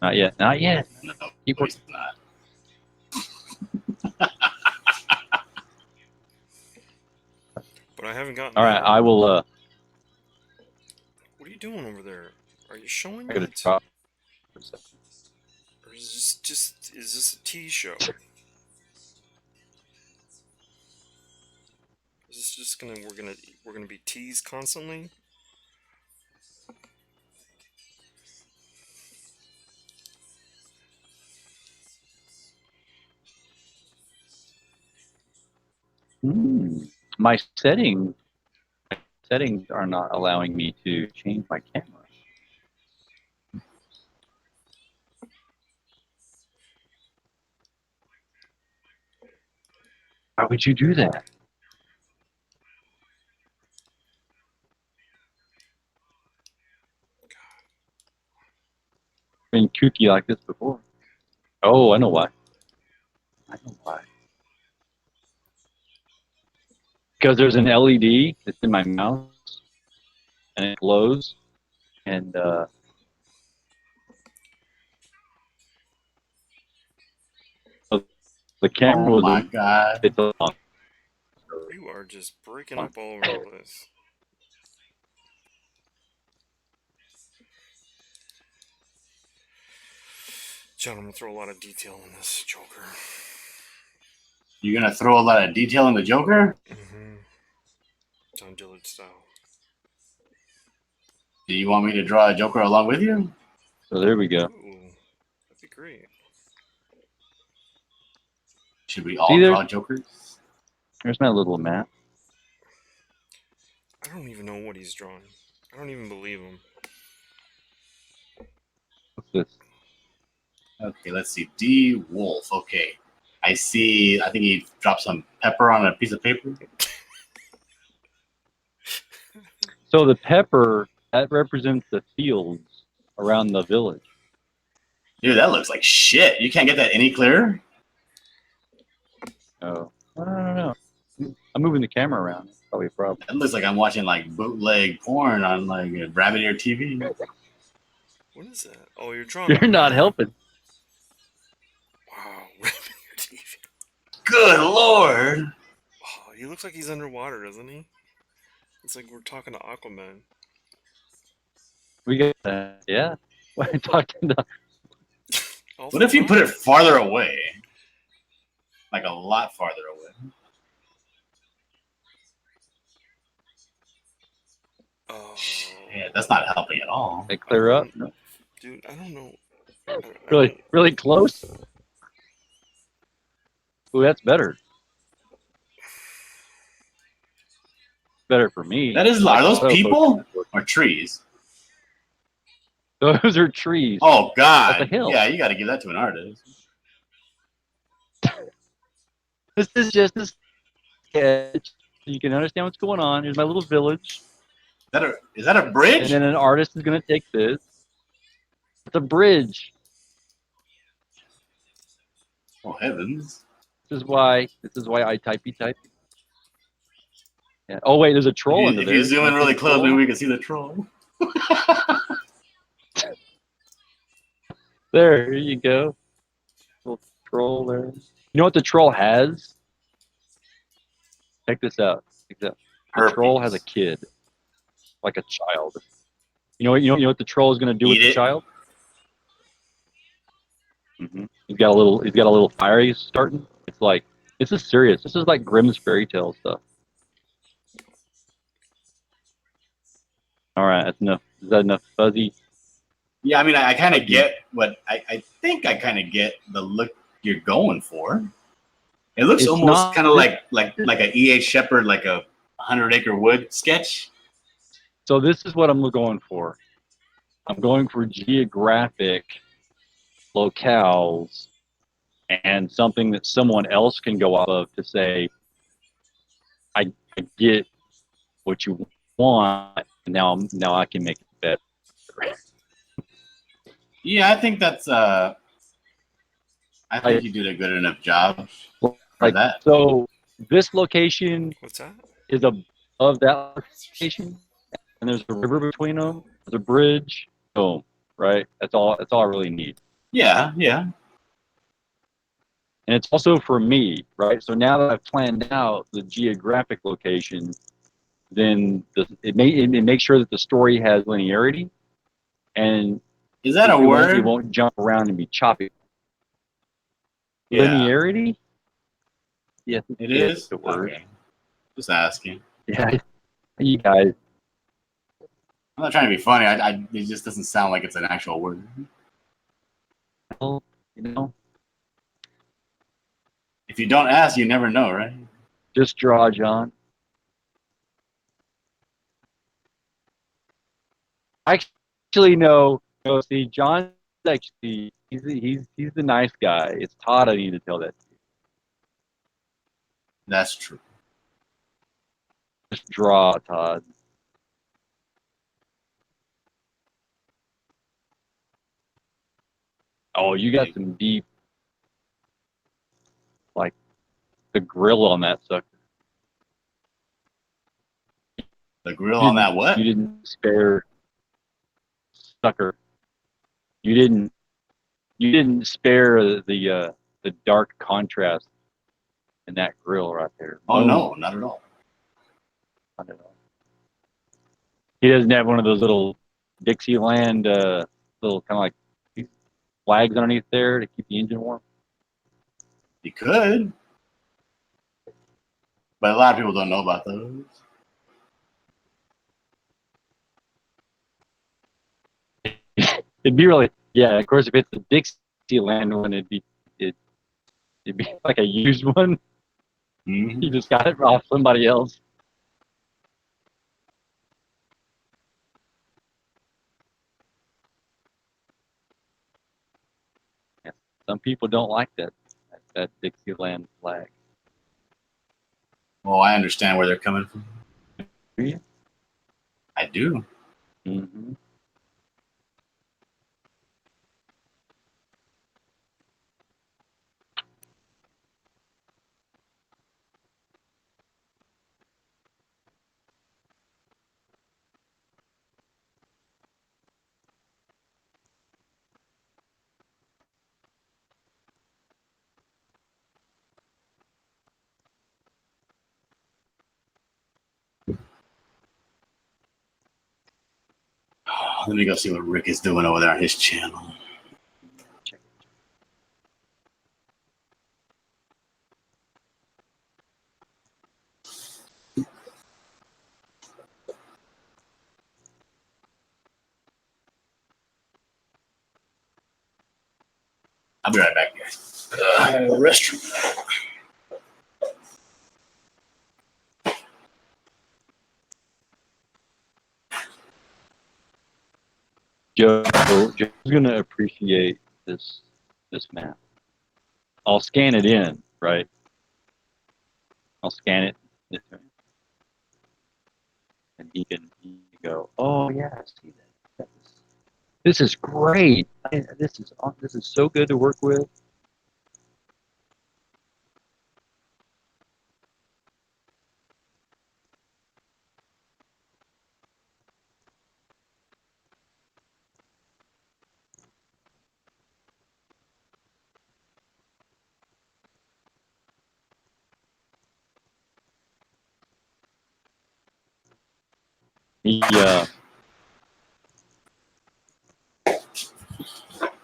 Not yet. Not yet. No, Keep working. he's not. But I haven't gotten. All right, I will. What are you doing over there? Are you showing I got to it? drop for a second. Or is this just is this a tease show? Is this just we're gonna be teased constantly? My settings are not allowing me to change my camera. Why would you do that? Been kooky like this before. Oh, I know why. I know why. Because there's an LED that's in my mouse, and it glows, and the camera Oh was my god. it's on. You are just breaking up all over the place. John, I'm gonna throw a lot of detail in this Joker. You're gonna throw a lot of detail in the Joker? Mm-hmm. John Dillard style. Do you want me to draw a Joker along with you? So there we go. Ooh, that'd be great. Should we all See there? draw Jokers? There's my little map. I don't even know what he's drawing. I don't even believe him. What's this? Okay, let's see. D Wolf. Okay. I see. I think he dropped some pepper on a piece of paper. So the pepper, that represents the fields around the village. Dude, that looks like shit. You can't get that any clearer? Oh, I don't know. I'm moving the camera around. It's probably a problem. That looks like I'm watching like bootleg porn on like a rabbit ear TV. What is that? Oh, you're drawing. You're not helping. Wow, ripping your TV. Good lord. Oh, he looks like he's underwater, doesn't he? It's like we're talking to Aquaman. We got that. Yeah. I talked to the. What if you put it farther away? Like a lot farther away. Oh, Yeah, that's not helping at all. They clear up. No. dude, I don't know. Really, really close. Ooh, that's better. Better for me. That is. Are those people or trees? Those are trees. Oh God! That's a hill. Yeah, you got to give that to an artist. This is just a sketch. You can understand what's going on. Here's my little village. Is that a bridge? And then an artist is going to take this. It's a bridge. Oh heavens! This is why I typey type. Yeah. Oh wait, there's a troll under there. If you zoom in really close, maybe we can see the troll. There you go. Little troll there. You know what the troll has? Check this out. The troll has a kid, like a child. You know what the troll is going to do with the child? He's got a little fire he's starting. It's like this is serious. This is like Grimm's fairy tale stuff. All right, that's enough. Is that enough fuzzy? Yeah, I mean, I kind of Okay. get what I think I kind of get the look you're going for. It looks It's almost not kind of like a E.H. Shepard, like a 100-Acre Wood sketch. so. This is what I'm going for. I'm going for geographic locales and something that someone else can go off of to say, I get what you want, and now I can make it better. Yeah, I think that's. I think Like, you did a good enough job for like that. so, this location What's that? is above that location, and there's a river between them. There's a bridge. Boom. Right. That's all. That's all I really need. Yeah, yeah. And it's also for me, right? So now that I've planned out the geographic location, then it makes sure that the story has linearity, and Is that a it word? won't jump around and be choppy. Yeah, Linearity? Yes, it yes, is. the word. Okay, just asking. Yeah, you guys. I'm not trying to be funny. It just doesn't sound like it's an actual word. Well, you know, If you don't ask, you never know, right? just draw, John. Actually, no. No, see, John's actually he's the nice guy. It's Todd I need to tell that. That's true. Just draw, Todd. Oh, you got some deep, like the grill on that sucker. The grill on that You what? didn't spare sucker. You didn't you didn't spare the dark contrast in that grill right there. Oh Boom. no, not at all. I don't know. He doesn't have one of those little Dixieland little kind of like flags underneath there to keep the engine warm. You could, but a lot of people don't know about those. It'd be really, yeah. Of course, if it's a Dixieland one, it'd be like a used one. Mm-hmm. You just got it off somebody else. Yeah. Some people don't like that Dixieland flag. Well, I understand where they're coming from. Do you? I do. Mm-hmm. Let me go see what Rick is doing over there on his channel. I'll be right back, guys. Restroom. Joe's gonna appreciate this map. I'll scan it in, right? I'll scan it, and he can go, "Oh yeah, I see that. This is great. This is so good to work with." He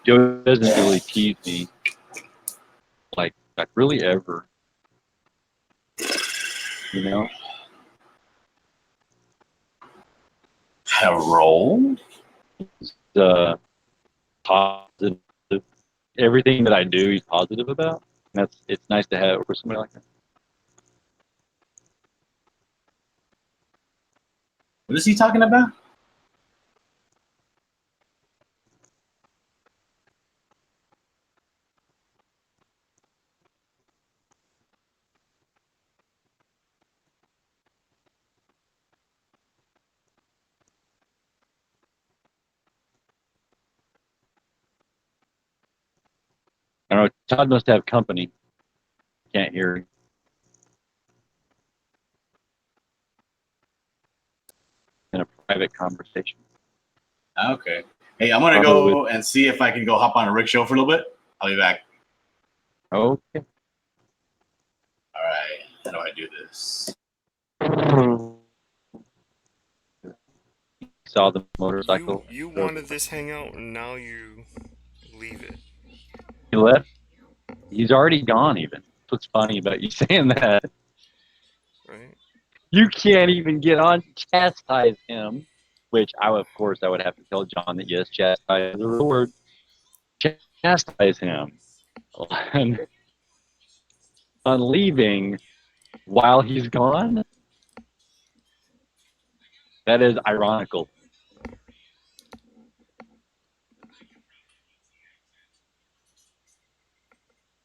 Joe doesn't really tease me like really ever. You know, Roll. the positive. Everything that I do, he's positive about. And it's nice to have for somebody like that. What is he talking about? I don't know. Todd must have company. Can't hear him in a private conversation. Okay. Hey, I'm gonna go and see if I can go hop on a rickshaw for a little bit. I'll be back. Okay. All right. How do I do this? Saw the motorcycle. You wanted this hangout, and now you leave it. He left. He's already gone. Even. That's what's funny about you saying that. Right? You can't even get on chastise him. Which of course, I would have to tell John that yes, chastise is a real word. Chastise him on leaving while he's gone. That is ironical.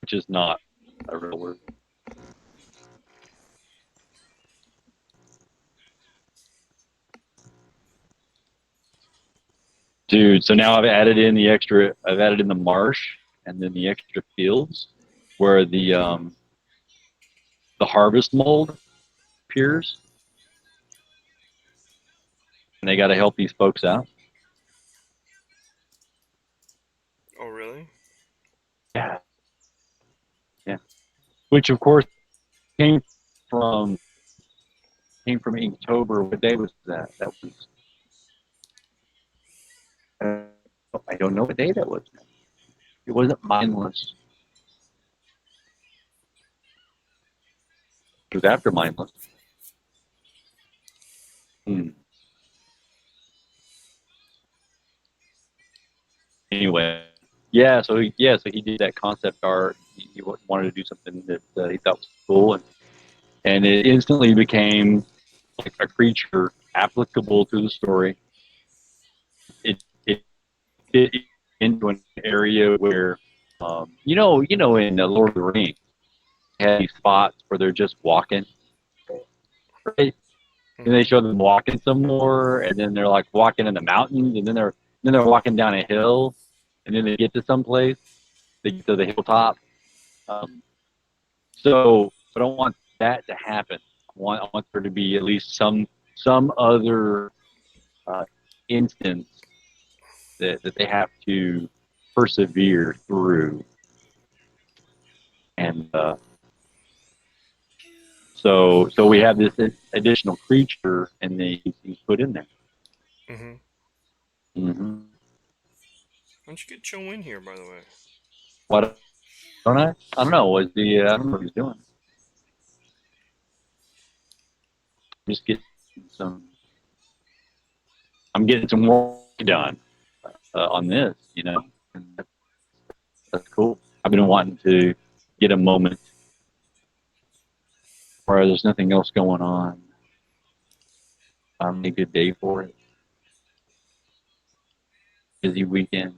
Which is not a real word. Dude, so now I've added in the marsh and then the extra fields where the harvest mold appears. And they got to help these folks out. Oh, really? Yeah. Yeah. Which of course came from Inktober. What day was that? That was I don't know what day that was. It wasn't mindless. It was after mindless. Anyway, so he did that concept art. He wanted to do something that he thought was cool, and it instantly became like a creature applicable to the story. It fit into an area where, in the Lord of the Rings, they had these spots where they're just walking, right? And they show them walking somewhere, and then they're like walking in the mountains, and then they're walking down a hill, and then they get to some place. They get to the hilltop. So I don't want that to happen. I want there to be at least some other instance that they have to persevere through, and so we have this additional creature, and he's put in there. Mm-hmm. Mm-hmm. Why don't you get Joe in here, by the way? What don't I? I don't know. I don't know what he's doing. Just getting some. I'm getting some work done on this. And that's cool. I've been wanting to get a moment where there's nothing else going on. A good day for it. Busy weekend.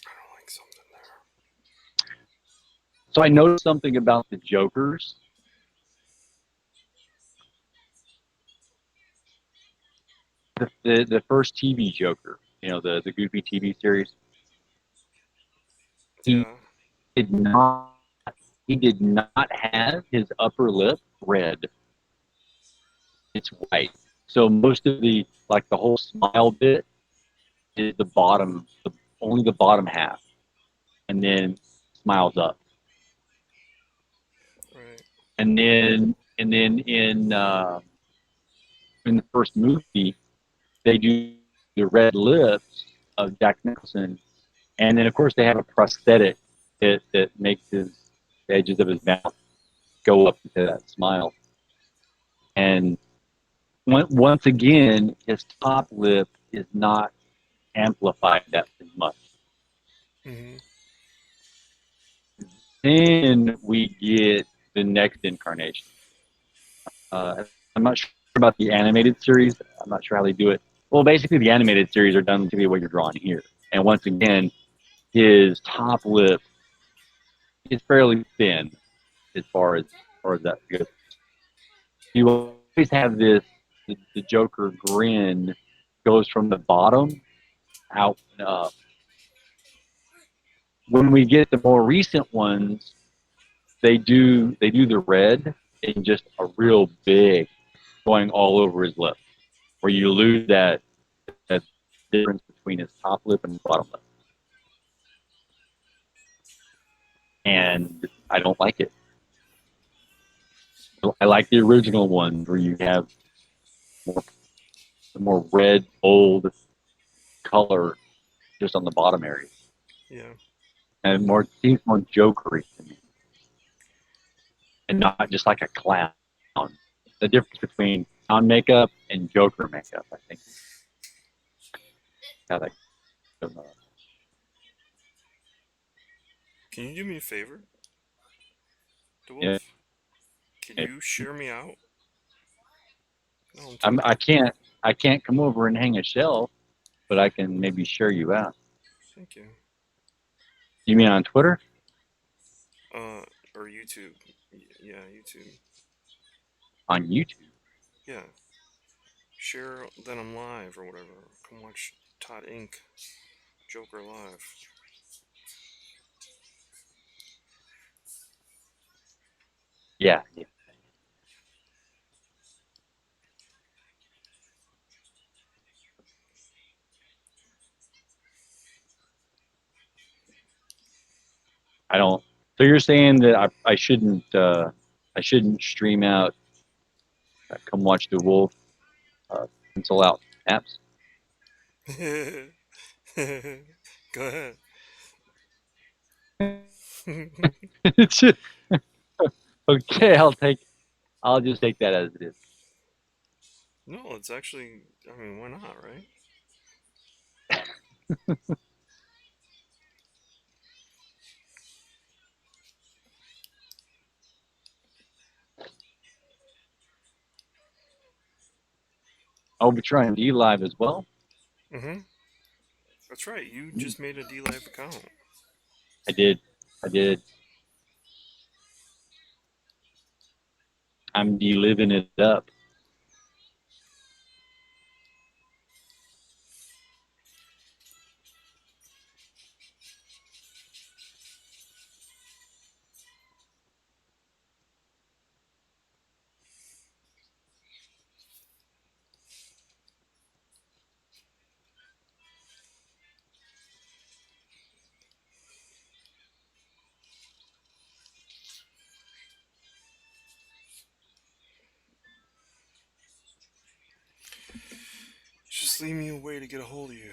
I don't like something there. So I noticed something about the Jokers. The first TV Joker, the Goofy TV series. He Yeah. did not he did not have his upper lip red. It's white. So most of the whole smile bit is the bottom, only the bottom half, and then smiles up. Right. And then in in the first movie, they do the red lips of Jack Nicholson, and then of course they have a prosthetic that makes the edges of his mouth go up into that smile. And once again, his top lip is not amplified that much. Mm-hmm. Then we get the next incarnation. I'm not sure about the animated series. I'm not sure how they do it. Well, basically, the animated series are done to be what you're drawing here. And once again, his top lip is fairly thin as far as that goes. You always have this the Joker grin goes from the bottom out and up. When we get the more recent ones, they do the red in just a real big going all over his lip, where you lose that difference between his top lip and his bottom lip. And I don't like it. I like the original ones where you have more, the more red, bold color just on the bottom area, Yeah. and more seems more jokery to me, and not just like a clown. The difference between clown makeup and Joker makeup, I think, how that goes on. Can you do me a favor, Yeah, Dwarf? Can you share me out? No, I'm I'm, talking. I can't I can't come over and hang a shelf, but I can maybe share you out. Thank you. You mean on Twitter? Uh, or YouTube. Yeah, YouTube. On YouTube? Yeah. Share that I'm live or whatever. Come watch Todd Inc. Joker live. Yeah, yeah. I don't. So you're saying that I shouldn't stream out come watch the wolf pencil out apps? Go ahead. Okay, I'll just take that as it is. No, it's actually. I mean, why not, right? I'll be trying D live as well. Mm-hmm. That's right. You Mm, just made a D Live account. I did. I did. I'm D living it up. Just leave me a way to get a hold of you.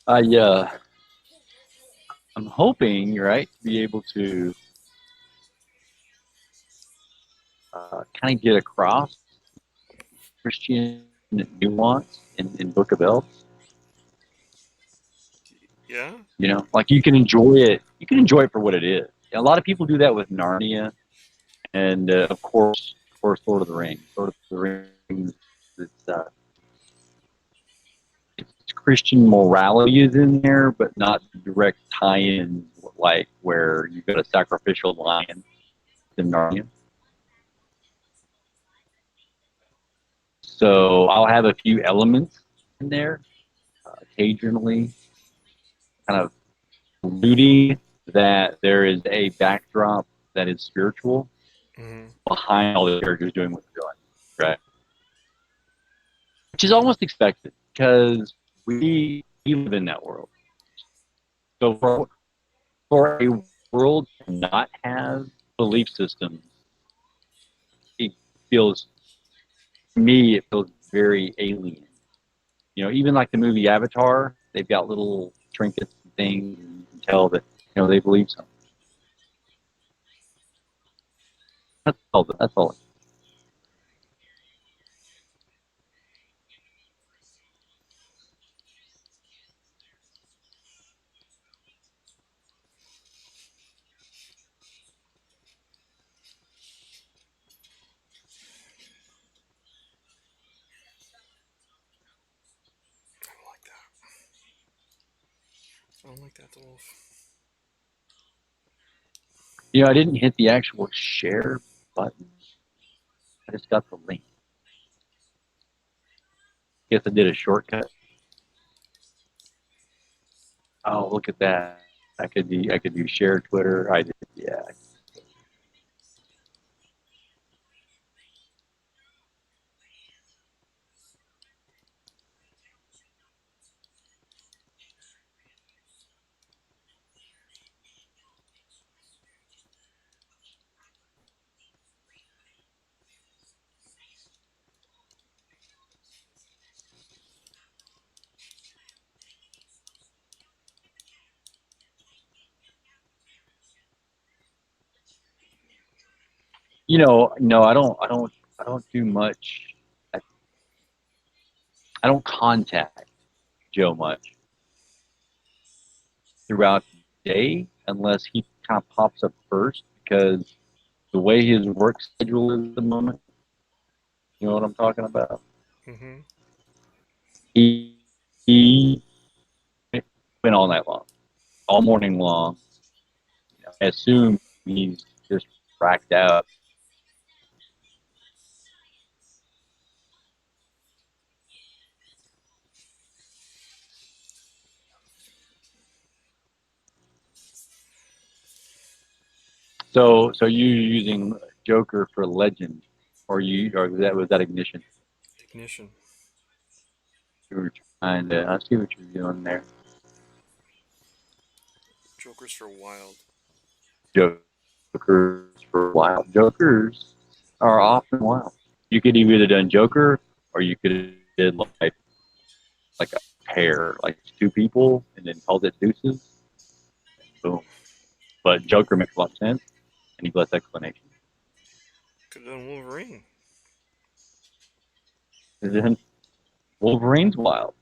I I'm hoping, right, to be able to kind of get across Christian nuance in Book of Elves. Yeah. You know, like you can enjoy it. You can enjoy it for what it is. A lot of people do that with Narnia, and of course, Lord of the Rings. Lord of the Rings. It's Christian morality is in there, but not direct tie-ins like where you got a sacrificial lion in Narnia. So I'll have a few elements in there, occasionally, kind of alluding that there is a backdrop that is spiritual Mm-hmm. behind all the characters doing what they're doing, right? Which is almost expected because we live in that world. So for a world to not have belief systems, it feels to me it feels very alien. You know, even like the movie Avatar, they've got little trinkets and things, and you can tell that they believe something. That's all. That's all. I don't like that. I don't like that, the wolf. You know, I didn't hit the actual share button. I just got the link. Guess I did a shortcut. Oh, look at that! I could do share Twitter. I did, yeah. You know, no, I don't do much. I, I don't contact Joe much throughout the day unless he kind of pops up first because the way his work schedule is at the moment. You know what I'm talking about? Mm-hmm. He went all night long, all morning long. I assume he's just racked out. So you using Joker for Legend, or was that Ignition? Ignition. You were trying to. I see what you're doing there. Joker's for wild. Jokers for wild. Jokers are often wild. You could have either done Joker or you could have did like a pair, like two people, and then called it Deuces. Boom. But Joker makes a lot of sense. Any less explanation. Could have done Wolverine. And then Wolverine's wild.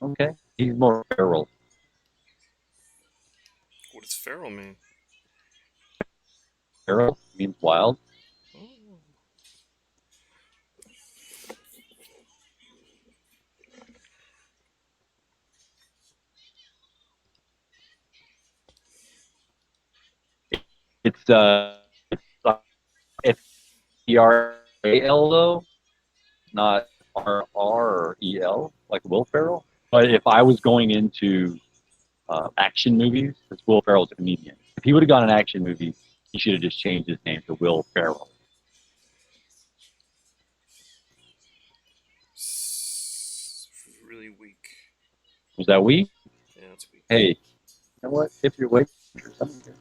Okay, he's more feral. What does feral mean? Feral means wild. Oh. It's F-E-R-A-L though, not R-R or E-L like Will Ferrell. But if I was going into action movies, because Will Ferrell's a comedian, if he would have gone an action movie, he should have just changed his name to Will Ferrell. Really weak. Was that weak? Yeah, it's weak. Hey, you know what? If you're waiting for something,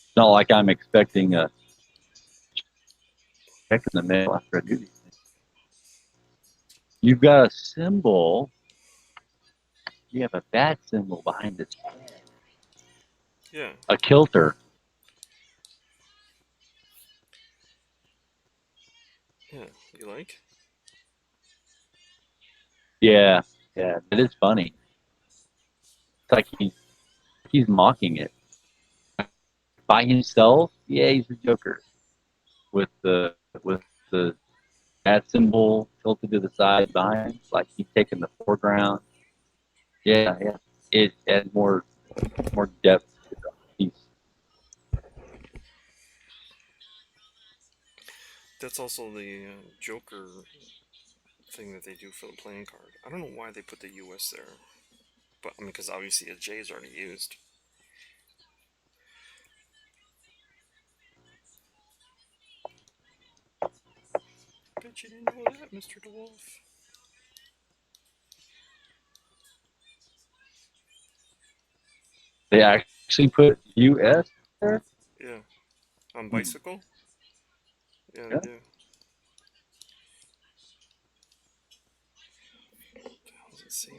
it's not like I'm expecting a check in the mail after I do these things. You've got a symbol. You have a bat symbol behind its head. Yeah. A kilter. Yeah, you like? Yeah, yeah, it is funny. It's like he's mocking it by himself. Yeah, he's the Joker with the bat symbol tilted to the side behind, like he's taking the foreground. Yeah, yeah. It adds more depth to the piece. That's also the Joker thing that they do for the playing card. I don't know why they put the US there, but I mean, because obviously a J is already used. Bet you didn't know that, Mr. DeWolf. They actually put US there. Yeah, on Hmm. bicycle. Yeah, they Yeah. do. How's it say?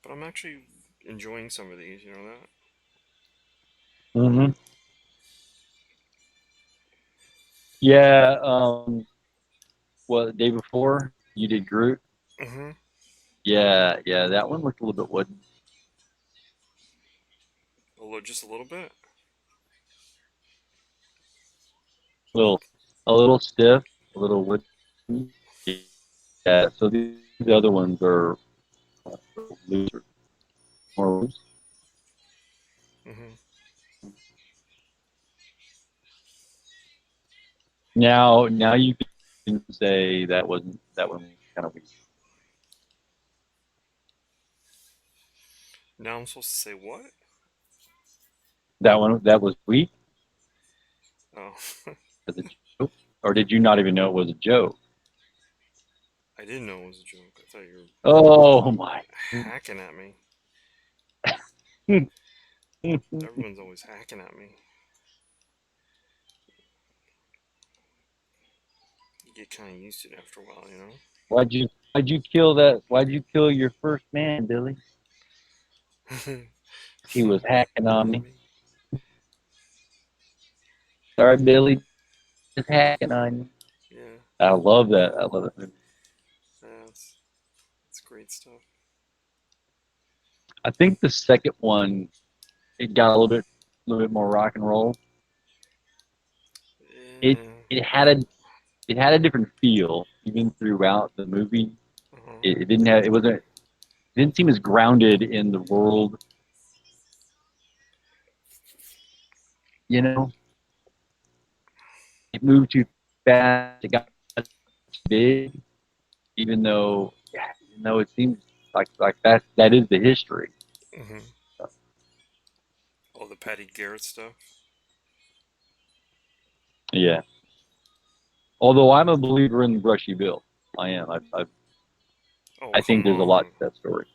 But I'm actually enjoying some of these. You know that? Hmm. Yeah. Well, the day before you did Groot. Mm-hmm. Yeah, yeah. That one looked a little bit wooden. Just a little bit. Little a little stiff, a little wooden. Yeah. So the other ones are looser, more loose. Mm-hmm. Now you can say that one was kind of weak. Now I'm supposed to say what? That was weak Oh, as a joke, or did you not even know it was a joke? I didn't know it was a joke. I thought you were Oh my. hacking at me. Everyone's always hacking at me. You get kind of used to it after a while, you know? Why'd you kill your first man, Billy? He was hacking on Remember me. me? Sorry, Billy, just hacking on you. Yeah, I love that. I love that movie. yeah, it's great stuff. I think the second one it got a little bit more rock and roll. It Yeah. it had a it had a different feel even throughout the movie. Uh-huh. It didn't have it wasn't it didn't seem as grounded in the world. You know, it moved too fast. It got too big, even though it seems like that is the history. Mm-hmm. Oh, the Patty Garrett stuff. Yeah. Although I'm a believer in Brushy Bill, I am. Oh, I think come there's a lot on. to that story.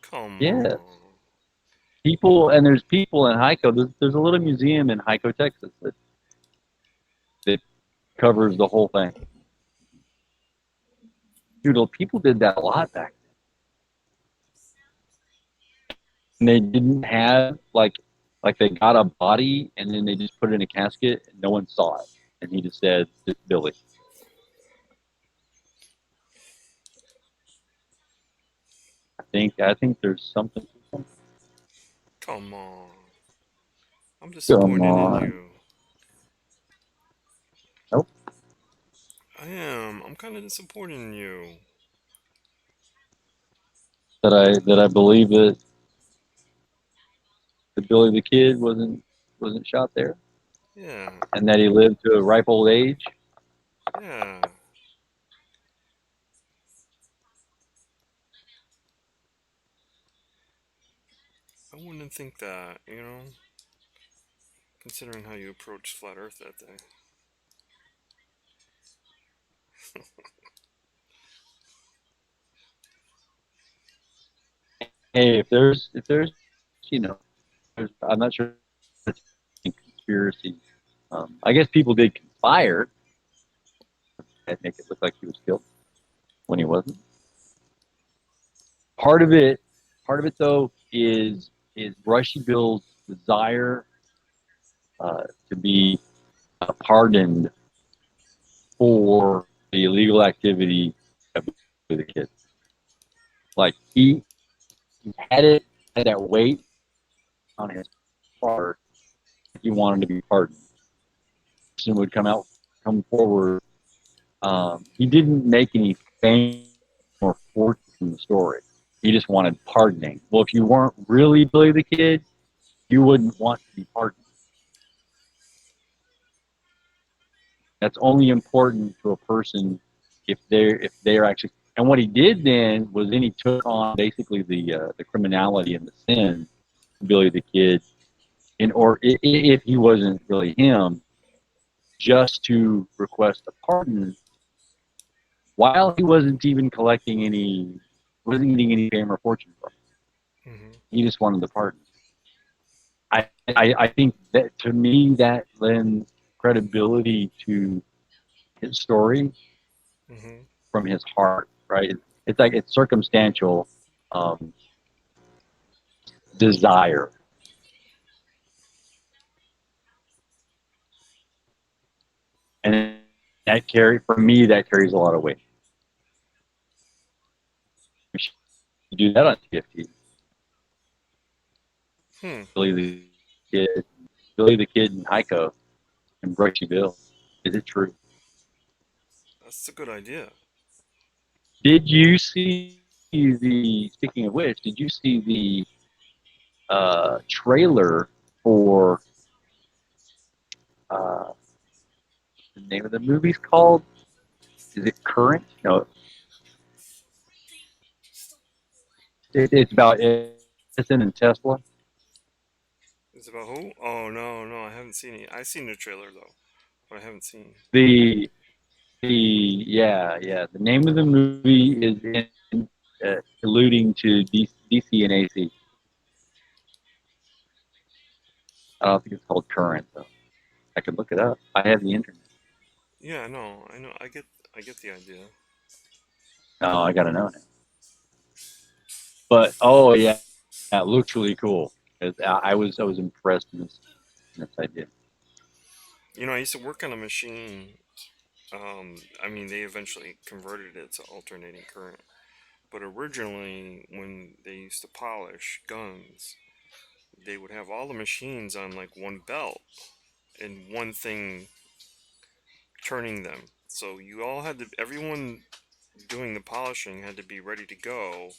Come Yes. on. There's people in Hyco. There's a little museum in Hyco, Texas that covers the whole thing. Dude, people did that a lot back then. They didn't have like they got a body and then they just put it in a casket and no one saw it. And he just said, "It's Billy." I think there's something. Come on. I'm Come disappointed in on. you. Nope. I am. I'm kind of disappointed in you. That I believe that Billy the Kid wasn't shot there Yeah. and that he lived to a ripe old age. Yeah. I wouldn't think that, considering how you approached Flat Earth that day. Hey, if there's you know, I'm not sure it's a conspiracy. I guess people did conspire and make it look like he was killed when he wasn't. Part of it, part of it though, is Brushy Bill's desire to be pardoned for the illegal activity of the kid. Like he had it, had that weight on his heart. He wanted to be pardoned. Person would come forward. He didn't make any fame or fortune from the story. He just wanted pardoning. Well, if you weren't really Billy the Kid, you wouldn't want to be pardoned. That's only important to a person if they're actually. And what he did then was then he took on basically the criminality and the sin of Billy the Kid, or if he wasn't really him, just to request a pardon while he wasn't even collecting any, wasn't getting any fame or fortune from it. Mm-hmm. He just wanted the pardon. I think that to me that lends credibility to his story Mm-hmm. from his heart, right? It's like it's circumstantial desire, and for me that carries a lot of weight. We should do that on TFT. Hmm. Billy the Kid, Billy the Kid, and Heiko and Brushy Bill. Is it true? That's a good idea. Did you see the? Speaking of which, did you see the trailer for uh, the name of the movie's called? Is it Current? No, it's about Edison and Tesla. It's about who? Oh no, no, I haven't seen it. I've seen the trailer though, but I haven't seen. The yeah. The name of the movie is alluding to DC and AC. I don't think it's called Current though. I could look it up. I have the internet. Yeah, no, I know. I get the idea. Oh, I gotta know now. But oh yeah, it looks really cool. I was impressed in this idea. You know, I used to work on a machine. I mean, they eventually converted it to alternating current. But originally, when they used to polish guns, they would have all the machines on like one belt and one thing turning them. So you all had to, everyone doing the polishing had to be ready to go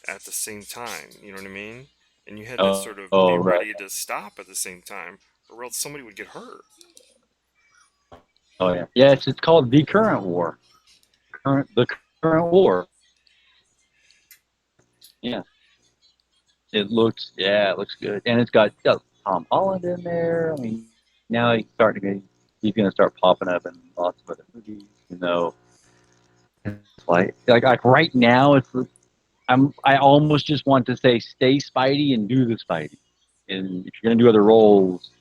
at the same time. You know what I mean? And you had to sort of be Right. ready to stop at the same time, or else somebody would get hurt. Oh yeah. It's called the Current War. The Current War. Yeah. It looks good, and it's got Tom Holland in there. I mean, now he's going to start popping up in lots of other movies. You know, it's like right now I almost just want to say stay Spidey and do the Spidey, and if you're going to do other roles,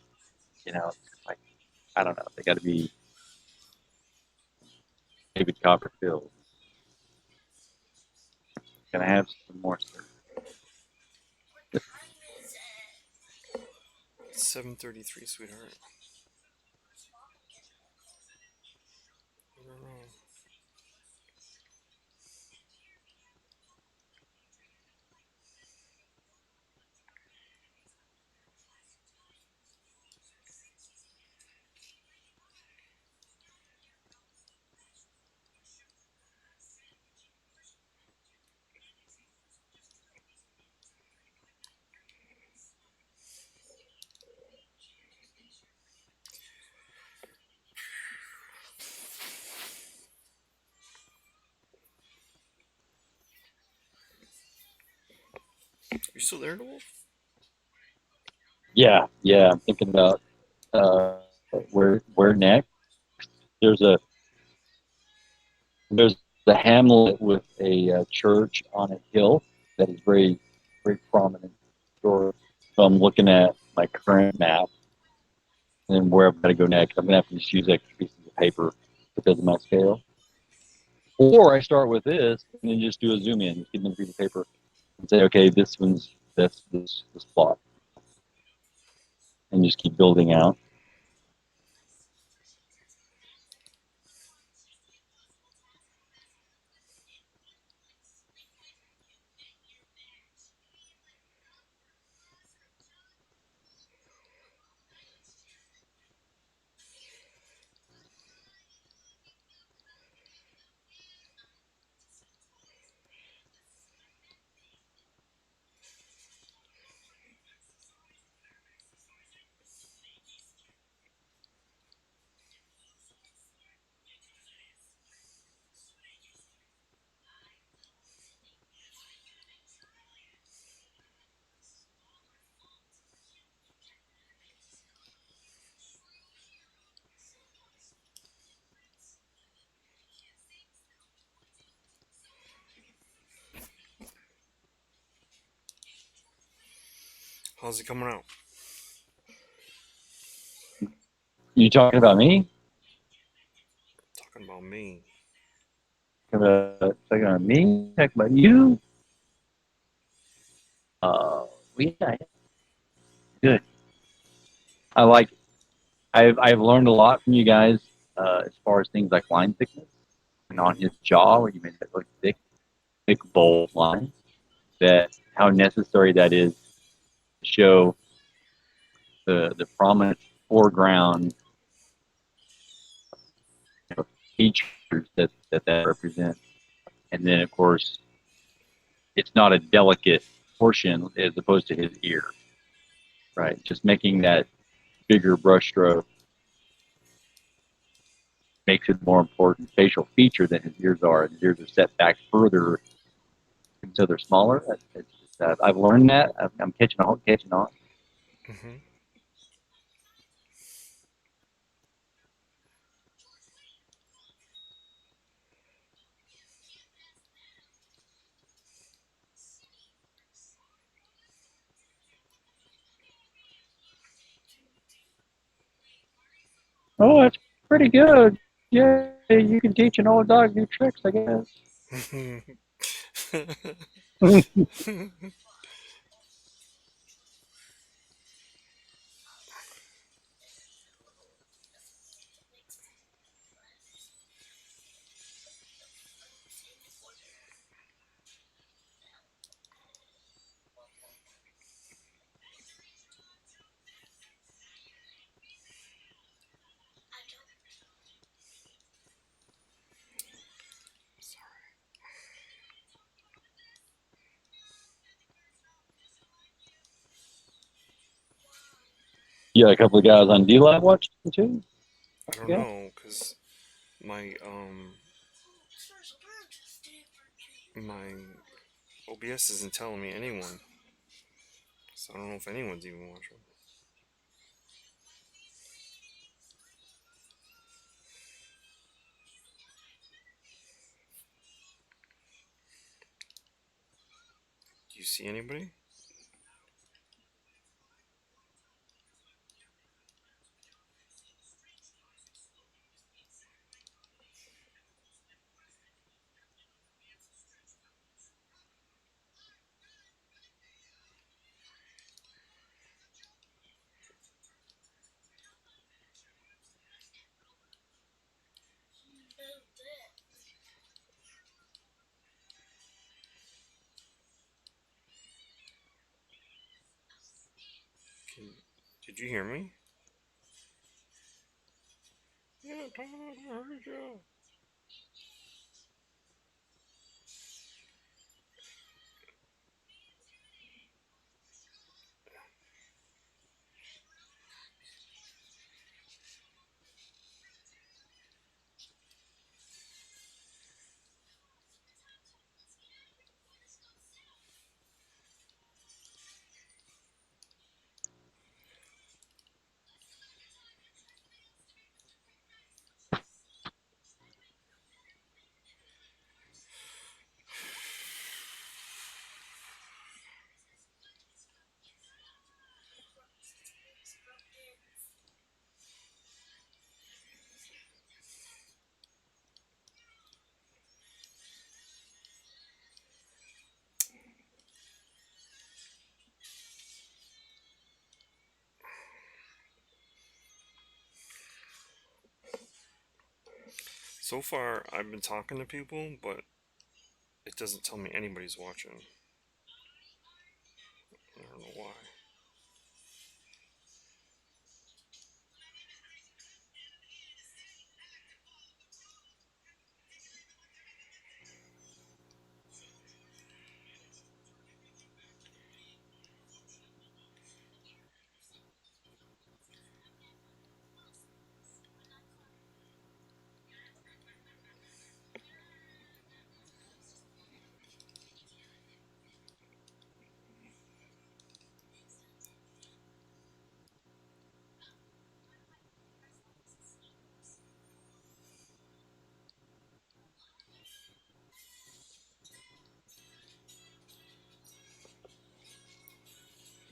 you know, it's like I don't know, they got to be David Copperfield. Gonna have some more stuff. 7:33, sweetheart. I don't know. You still there, Wolf? Yeah. I'm thinking about uh, where next. There's a there's a hamlet with a church on a hill that is very prominent. Story. So I'm looking at my current map, and then where I'm going to go next. I'm going to have to just use extra pieces of paper because of my scale. Or I start with this and then just do a zoom in, just give them a piece of paper and say, okay, this one's this plot, and just keep building out. How's it coming out? You talking about me? Talking about me. Talking about me? Talking about you? Yeah, good. I like. I've learned a lot from you guys as far as things like line thickness and on his jaw, where you made that really thick, bold line. That how necessary that is to show the prominent foreground, features that represents, and then of course it's not a delicate portion as opposed to his ear, right? Just making that bigger brushstroke makes it a more important facial feature than his ears are. His ears are set back further, so they're smaller. I've learned that. I'm catching on. Mm-hmm. Oh, that's pretty good. Yeah, you can teach an old dog new tricks, I guess. Yeah, a couple of guys on D Live watching too. I don't Yeah. know, cause my my OBS isn't telling me anyone, so I don't know if anyone's even watching. Do you see anybody? Can, did you hear me? Yeah, Todd, I heard you. So far, I've been talking to people, but it doesn't tell me anybody's watching. I don't know why.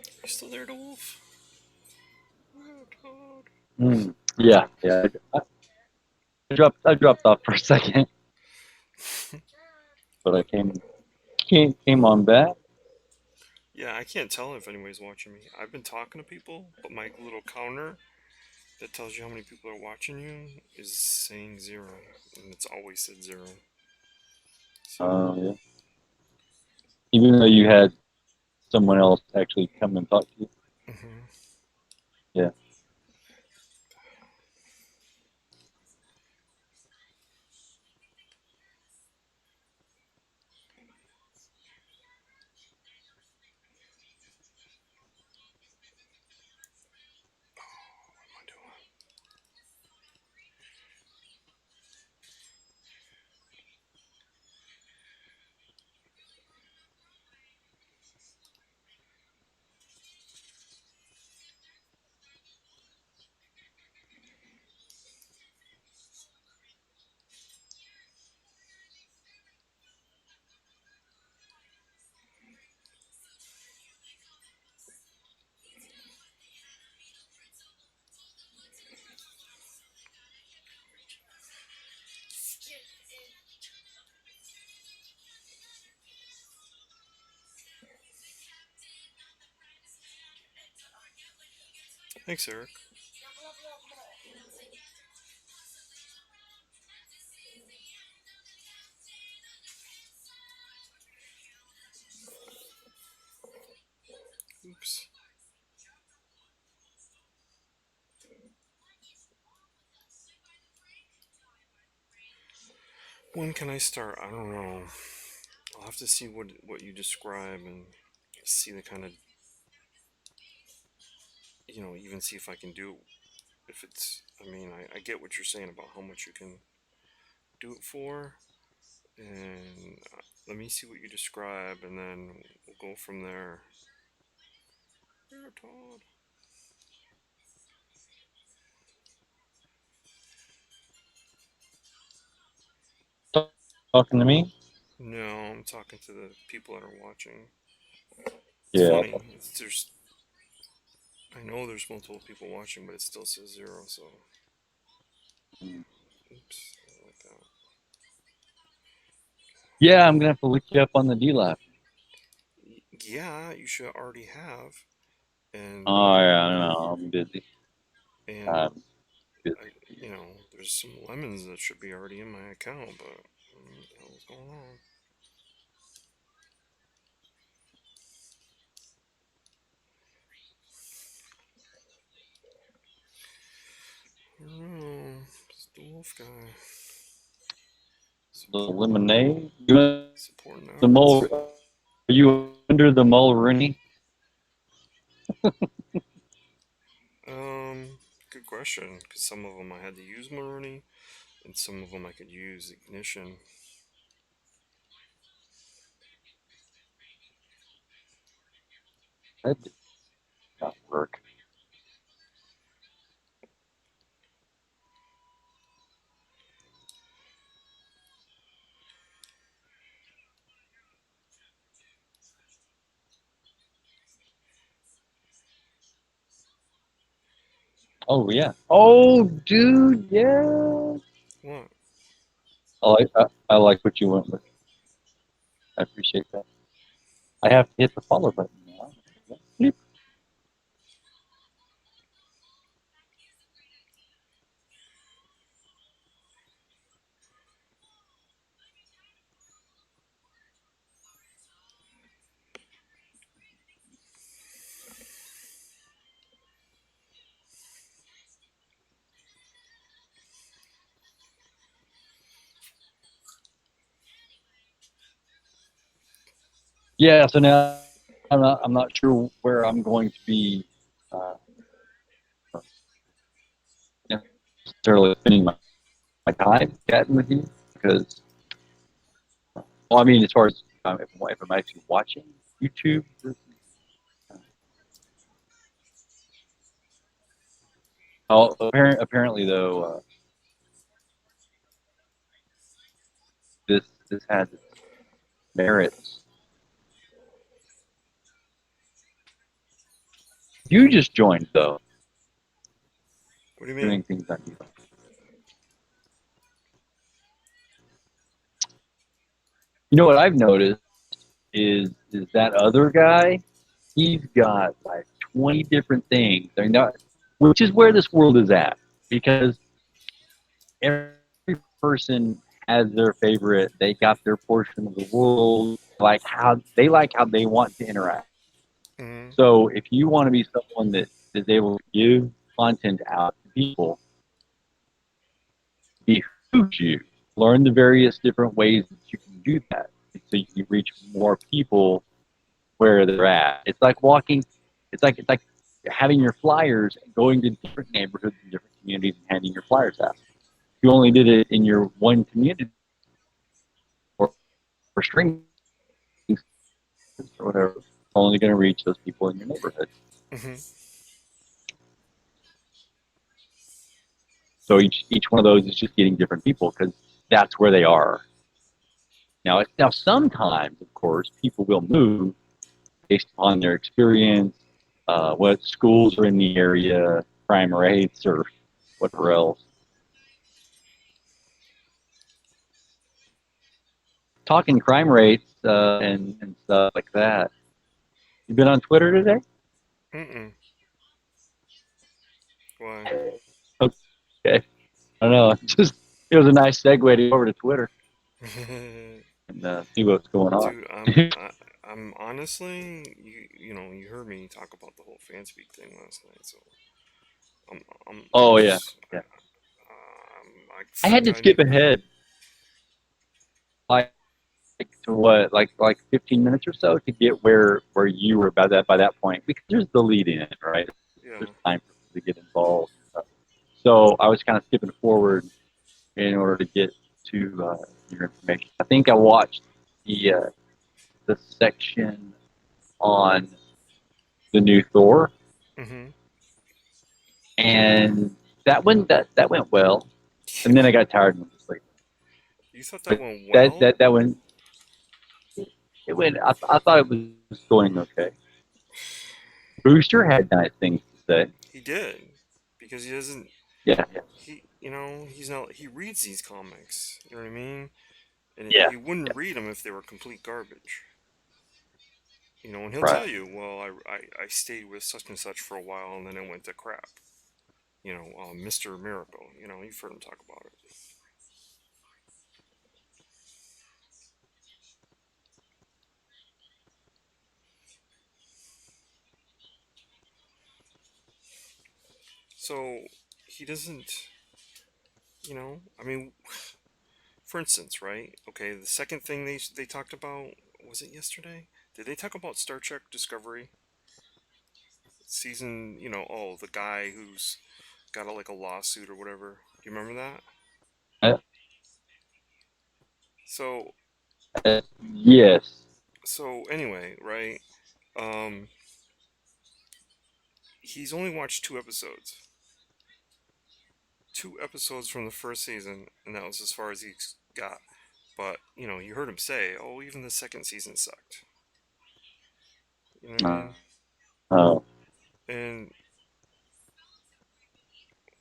Are you still there, the wolf? Oh, Todd. Yeah, yeah. I dropped off for a second, but I came on back. Yeah, I can't tell if anybody's watching me. I've been talking to people, but my little counter that tells you how many people are watching you is saying zero, and it's always said zero. So, Yeah. Even though you had someone else actually come and talk to you. mhm. Yeah. What am I doing? Thanks, Eric. Oops. When can I start? I don't know. I'll have to see what you describe and see the kind of, even see if I can do, if it's, I mean, I get what you're saying about how much you can do it for, and let me see what you describe, and then we'll go from there. Here, Todd. Talking to me? No, I'm talking to the people that are watching. It's Yeah. funny. I know there's multiple people watching, but it still says zero. So, oops, I don't like that. Yeah, I'm gonna have to look you up on the D-Lab. Yeah, you should already have, and Oh yeah, I know. I'm busy. and I'm busy. I, there's some lemons that should be already in my account, but what the hell is going on? I don't know. It's the wolf guy. The Support, lemonade. You want supporting the efforts. mul? Are you under the Mulroney? Good question. Because some of them I had to use Maroney, and some of them I could use ignition. That did not work. Oh yeah. Oh dude, yeah. What? I like what you went with. I appreciate that. I have to hit the follow button now. Bleep. yeah. So now I'm not sure where I'm going to be uh, necessarily spending my time chatting with you because, well, I mean, as far as if I'm actually watching YouTube, apparently though, this has its merits. You Hmm. just joined though, What do you mean? doing things on you. You know what I've noticed is that other guy. He's got like 20 different things. I mean, which is where this world is at because every person has their favorite. They got their portion of the world, like how they want to interact. Hmm. So if you want to be someone that is able to give content out to people, behooves you learn the various different ways that you can do that, so you can reach more people where they're at. It's like walking. It's like having your flyers, going to different neighborhoods and different communities, and handing your flyers out. If you only did it in your one community or string or whatever, it's only going to reach those people in your neighborhood. Hmm. So each one of those is just getting different people because that's where they are. Now sometimes, of course, people will move based upon their experience, what schools are in the area, crime rates, or whatever else. Talking crime rates and stuff like that. You been on Twitter today? Mm-mm. Why? Okay, I don't know. Just it was a nice segue to go over to Twitter and see what's going on. Dude, I'm honestly, you heard me talk about the whole fan speak thing last night, so I'm Oh yeah, just, yeah. I I had think to I skip need. ahead like to what like 15 minutes or so to get where you were by that point because there's the lead in, right? There's Yeah. time for people to get involved. So I was kind of skipping forward in order to get to your information. I think I watched the section on the new Thor, Mm-hmm. and that went well. And then Yeah. I got tired and went to sleep. You thought that But went that well? that that went it went. I thought it was going okay. Booster had nice things to say. He did, because he doesn't. Yeah, yeah, He's not. He reads these comics. You know what I mean? And yeah, he wouldn't read them if they were complete garbage. And he'll right. tell you, well, I stayed with such and such for a while, and then it went to crap. Mr. Miracle. You've heard him talk about it. So he doesn't. I mean, for instance, right? Okay, the second thing they talked about, was it yesterday? Did they talk about Star Trek Discovery season? The guy who's got like a lawsuit or whatever. Do you remember that? Uh, So yes. so anyway, right? Um, he's only watched 2 episodes. 2 episodes from the first season, and that was as far as he got. But you heard him say, "Oh, even the second season sucked." You know what I Uh, mean? oh, And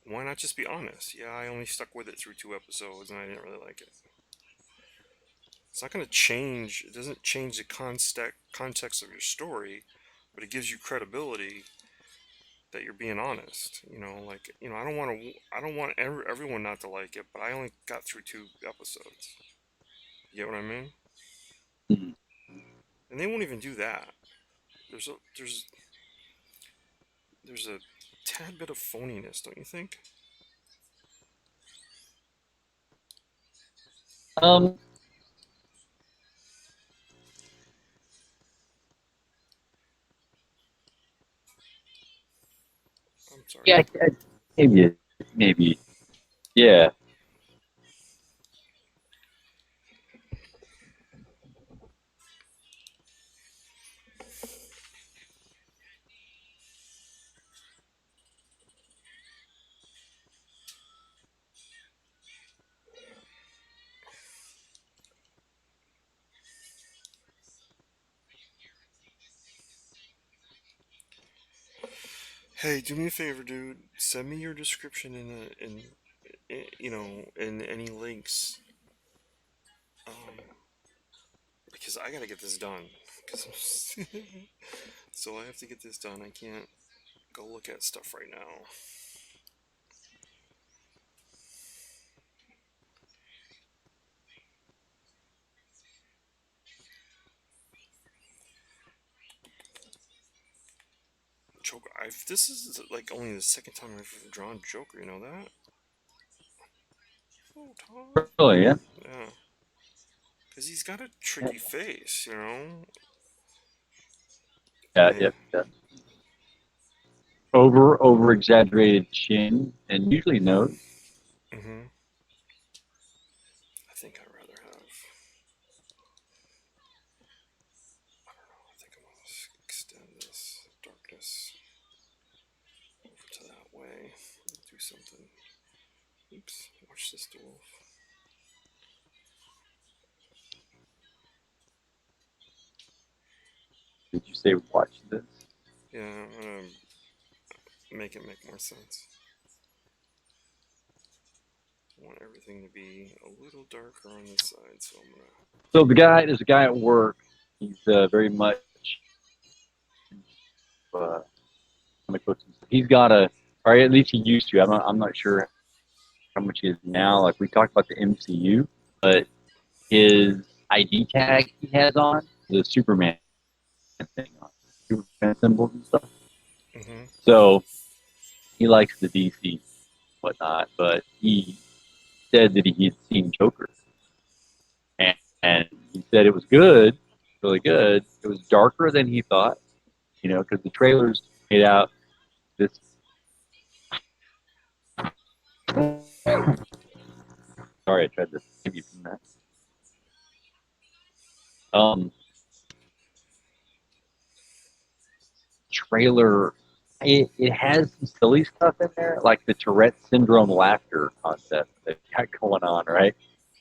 why not just be honest? Yeah, I only stuck with it through 2 episodes, and I didn't really like it. It's not going to change. It doesn't change the context of your story, but it gives you credibility that you're being honest. I don't want everyone not to like it, but I only got through 2 episodes. You get what I mean? mhm. And they won't even do that. There's a there's there's a tad bit of phoniness, don't you think? Um, Yeah, maybe, maybe. Yeah. Hey, do me a favor, dude. Send me your description in any links. Um, because I gotta get this done. Cause so I have to get this done. I can't go look at stuff right now. Joker. This is like only the second time I've drawn Joker. You know that? Oh, Todd. Really, yeah. Yeah. Because he's got a Yeah, tricky face, you know? yeah, And, yeah. Yeah. Over exaggerated chin and usually nose. hmm I think I'd rather have. I don't know. I think I'm going to extend this darkness over to that way. Do something. Oops. Watch this, dwarf. Did you say watch this? Yeah, I'm going to make it make more sense. I want everything to be a little darker on this side, so I'm going to. So there's a guy at work. He's very much uh, comic books. He's got a, or at least he used to. I'm not sure how much he is now. Like we talked about the MCU, but his ID tag he has on the Superman thing on Superman symbols and stuff. Hmm. So he likes the DC whatnot, but he said that he had seen Joker, and he said it was good, really good. It was darker than he thought, because the trailers made out this. Sorry, I tried to save you from that. Um, Trailer, it has some silly stuff in there, like the Tourette syndrome laughter concept that got going on, right?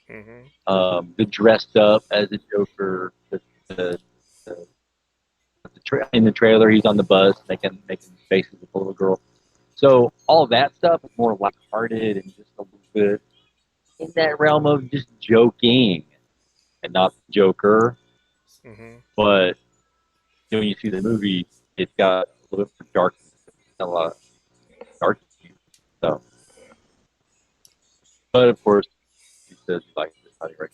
Hmm. The dressed up as a Joker, the, the, in the trailer, he's on the bus making faces with the little girl. So all that stuff is more lighthearted and just a little bit in that realm of just joking and not the Joker. Hmm. But when you see the movie, it's got a little bit more darkness, a lot of dark. So, but of course, he says he likes it. Right?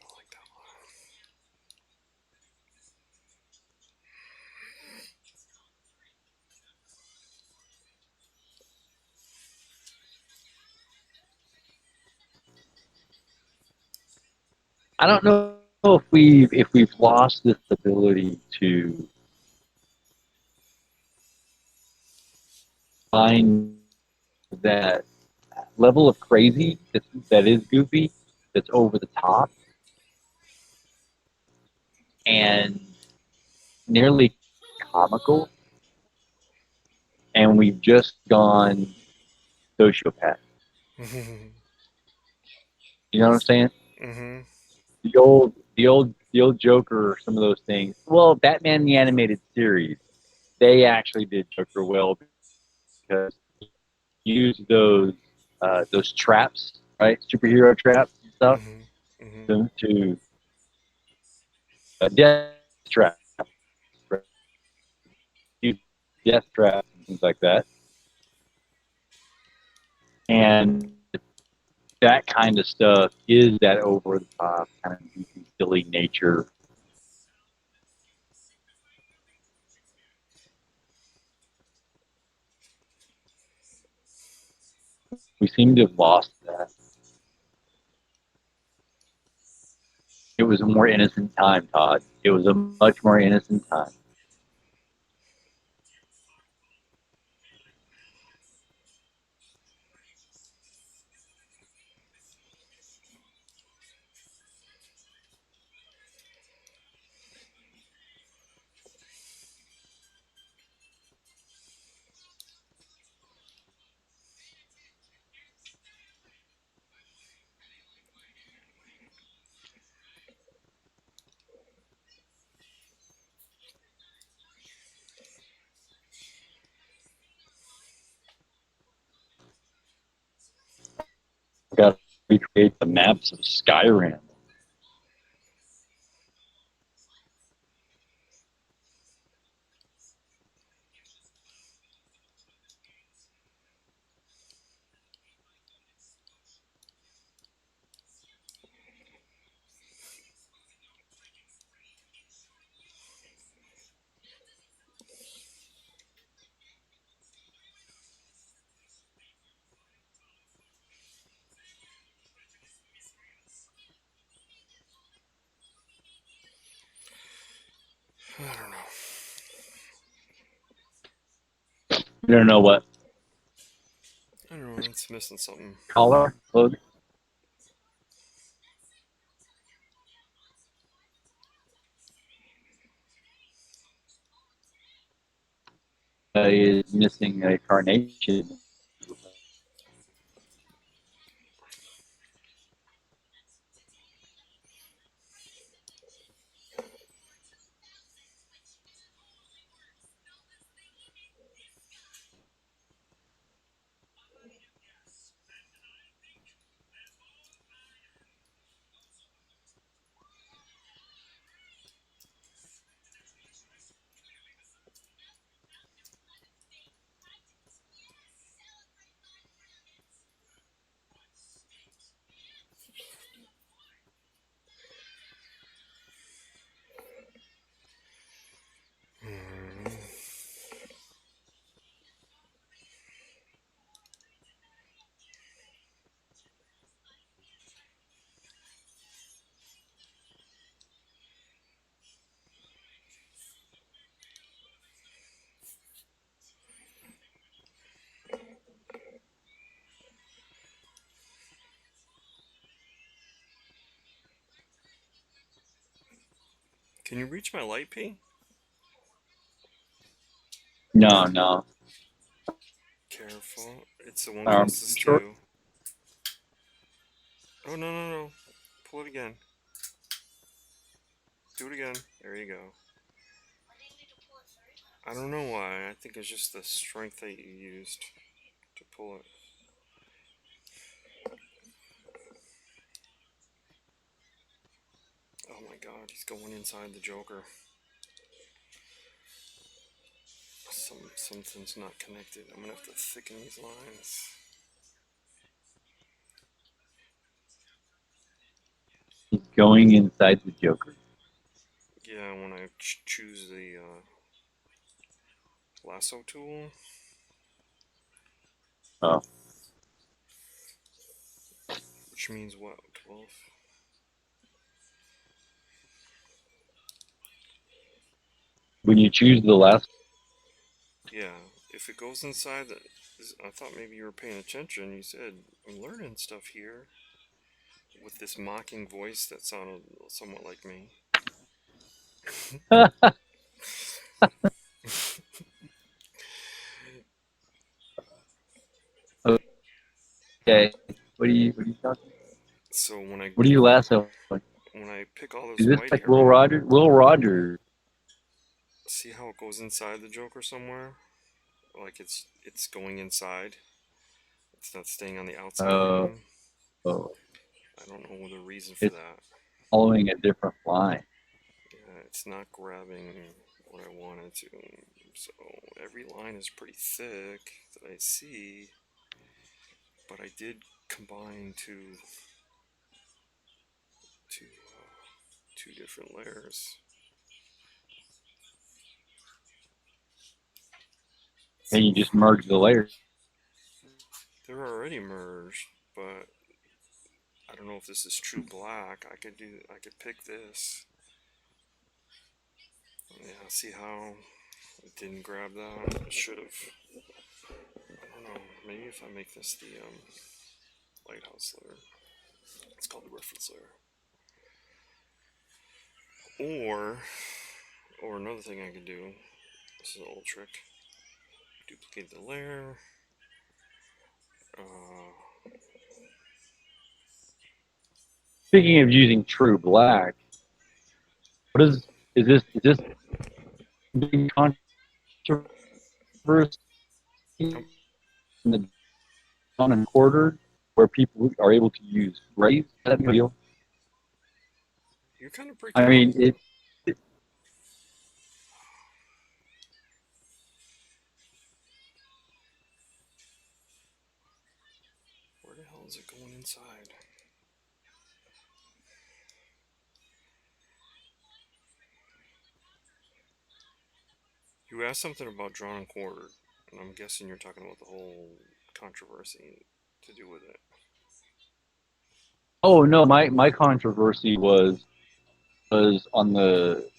I like that one. I don't know if we've lost this ability to find that level of crazy that is goofy, that's over the top, and nearly comical, and we've just gone sociopath. Hmm. You know what I'm saying? Hmm. The old Joker, some of those things. Well, Batman the animated series, they actually did Joker well because he used those traps, right? Superhero traps and stuff Hmm. Hmm. to death traps, right? Death traps and things like that, and that kind of stuff is that over the top kind of goofy, silly nature. We seem to have lost that. It was a more innocent time, Todd. It was a much more innocent time. Got to recreate the maps of Skyrim. I don't know. You don't know what I don't know. It's missing something. color clothing is missing a carnation. Hmm. Can you reach my light, P? No, no. Careful. It's the one Arm closest to short. you. Oh, no, no, no. Pull it again. Do it again. There you go. I don't know why. I think it's just the strength that you used to pull it. Oh my god, he's going inside the Joker. Something's not connected. I'm gonna have to thicken these lines. He's going inside the Joker. Yeah, when I choose the lasso tool. Oh. Which means what? 12? When you choose the last, Yeah, if it goes inside the... I thought maybe you were paying attention. You said, I'm learning stuff here. With this mocking voice that sounded somewhat like me. okay. What are you talking? So What are you lassoing? when I pick all Is those this white like hair, Will Rogers? Will Rogers. see how it goes inside the Joker somewhere? Like it's going inside. It's not staying on the outside of Uh, him. oh, I don't know the reason for it's that. following a different line. Yeah, it's not grabbing what I wanted to. So every line is pretty thick that I see, but I did combine two different layers. And you just merge the layers. They're already merged, but I don't know if this is true black. I could pick this. Yeah, see how it didn't grab that? It should have. I don't know. Maybe if I make this the lighthouse layer. It's called the reference layer. Or another thing I could do. This is an old trick. Duplicate the layer. Speaking of using true black, what is this big controversy Um, in the Dawn and Quarter? where people are able to use rays. That big deal. You're kind of I breaking up. mean, it. Where the hell is it going inside? You asked something about drawn and quartered, and I'm guessing you're talking about the whole controversy to do with it. Oh no, my controversy was on the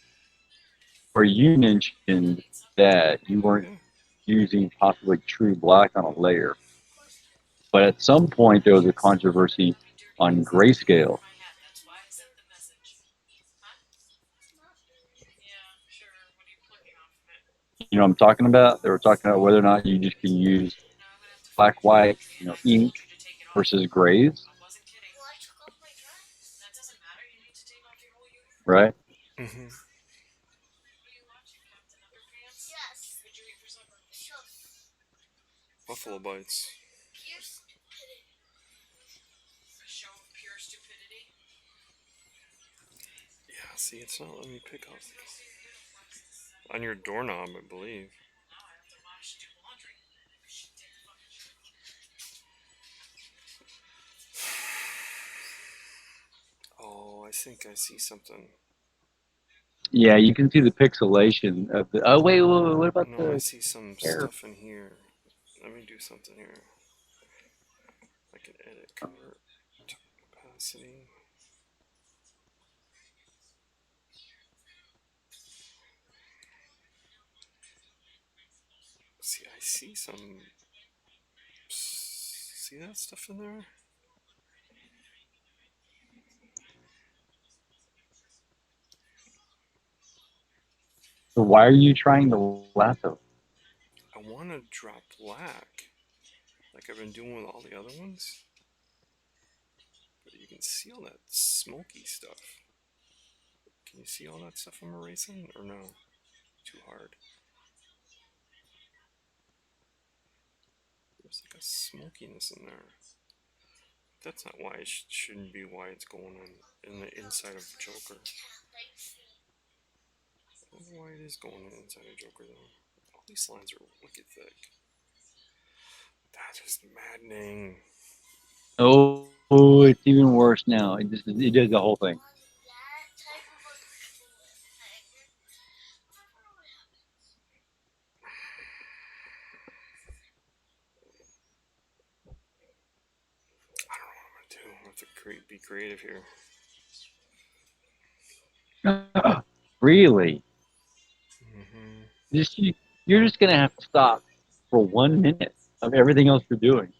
where you mentioned that you weren't Yeah. using possibly true black on a layer, but at some point there was a controversy on grayscale. You know what I'm talking about? They were talking about whether or not you just can use black, white, ink versus grays, right? Mm-hmm. Buffalo bites. Yeah, see, it's not letting me pick up. On your doorknob, I believe. Oh, I think I see something. Yeah, you can see the pixelation of the. Oh wait, what about No, I the see some hair? stuff in here. Let me do something here. I can edit convert to opacity. See, I see some. See that stuff in there? So why are you trying to lasso? I want to drop black, like I've been doing with all the other ones. But you can see all that smoky stuff. Can you see all that stuff I'm erasing? Or no? Too hard. There's like a smokiness in there. That's not why it shouldn't be why it's going on in the inside of Joker. I don't know why it is going on inside of Joker though. All these lines are wicked thick. That is maddening. Oh, it's even worse now. It does the whole thing. I don't know what I'm gonna do. I have to be creative here. Really? Mm-hmm. Just you're just gonna have to stop for 1 minute of everything else you're doing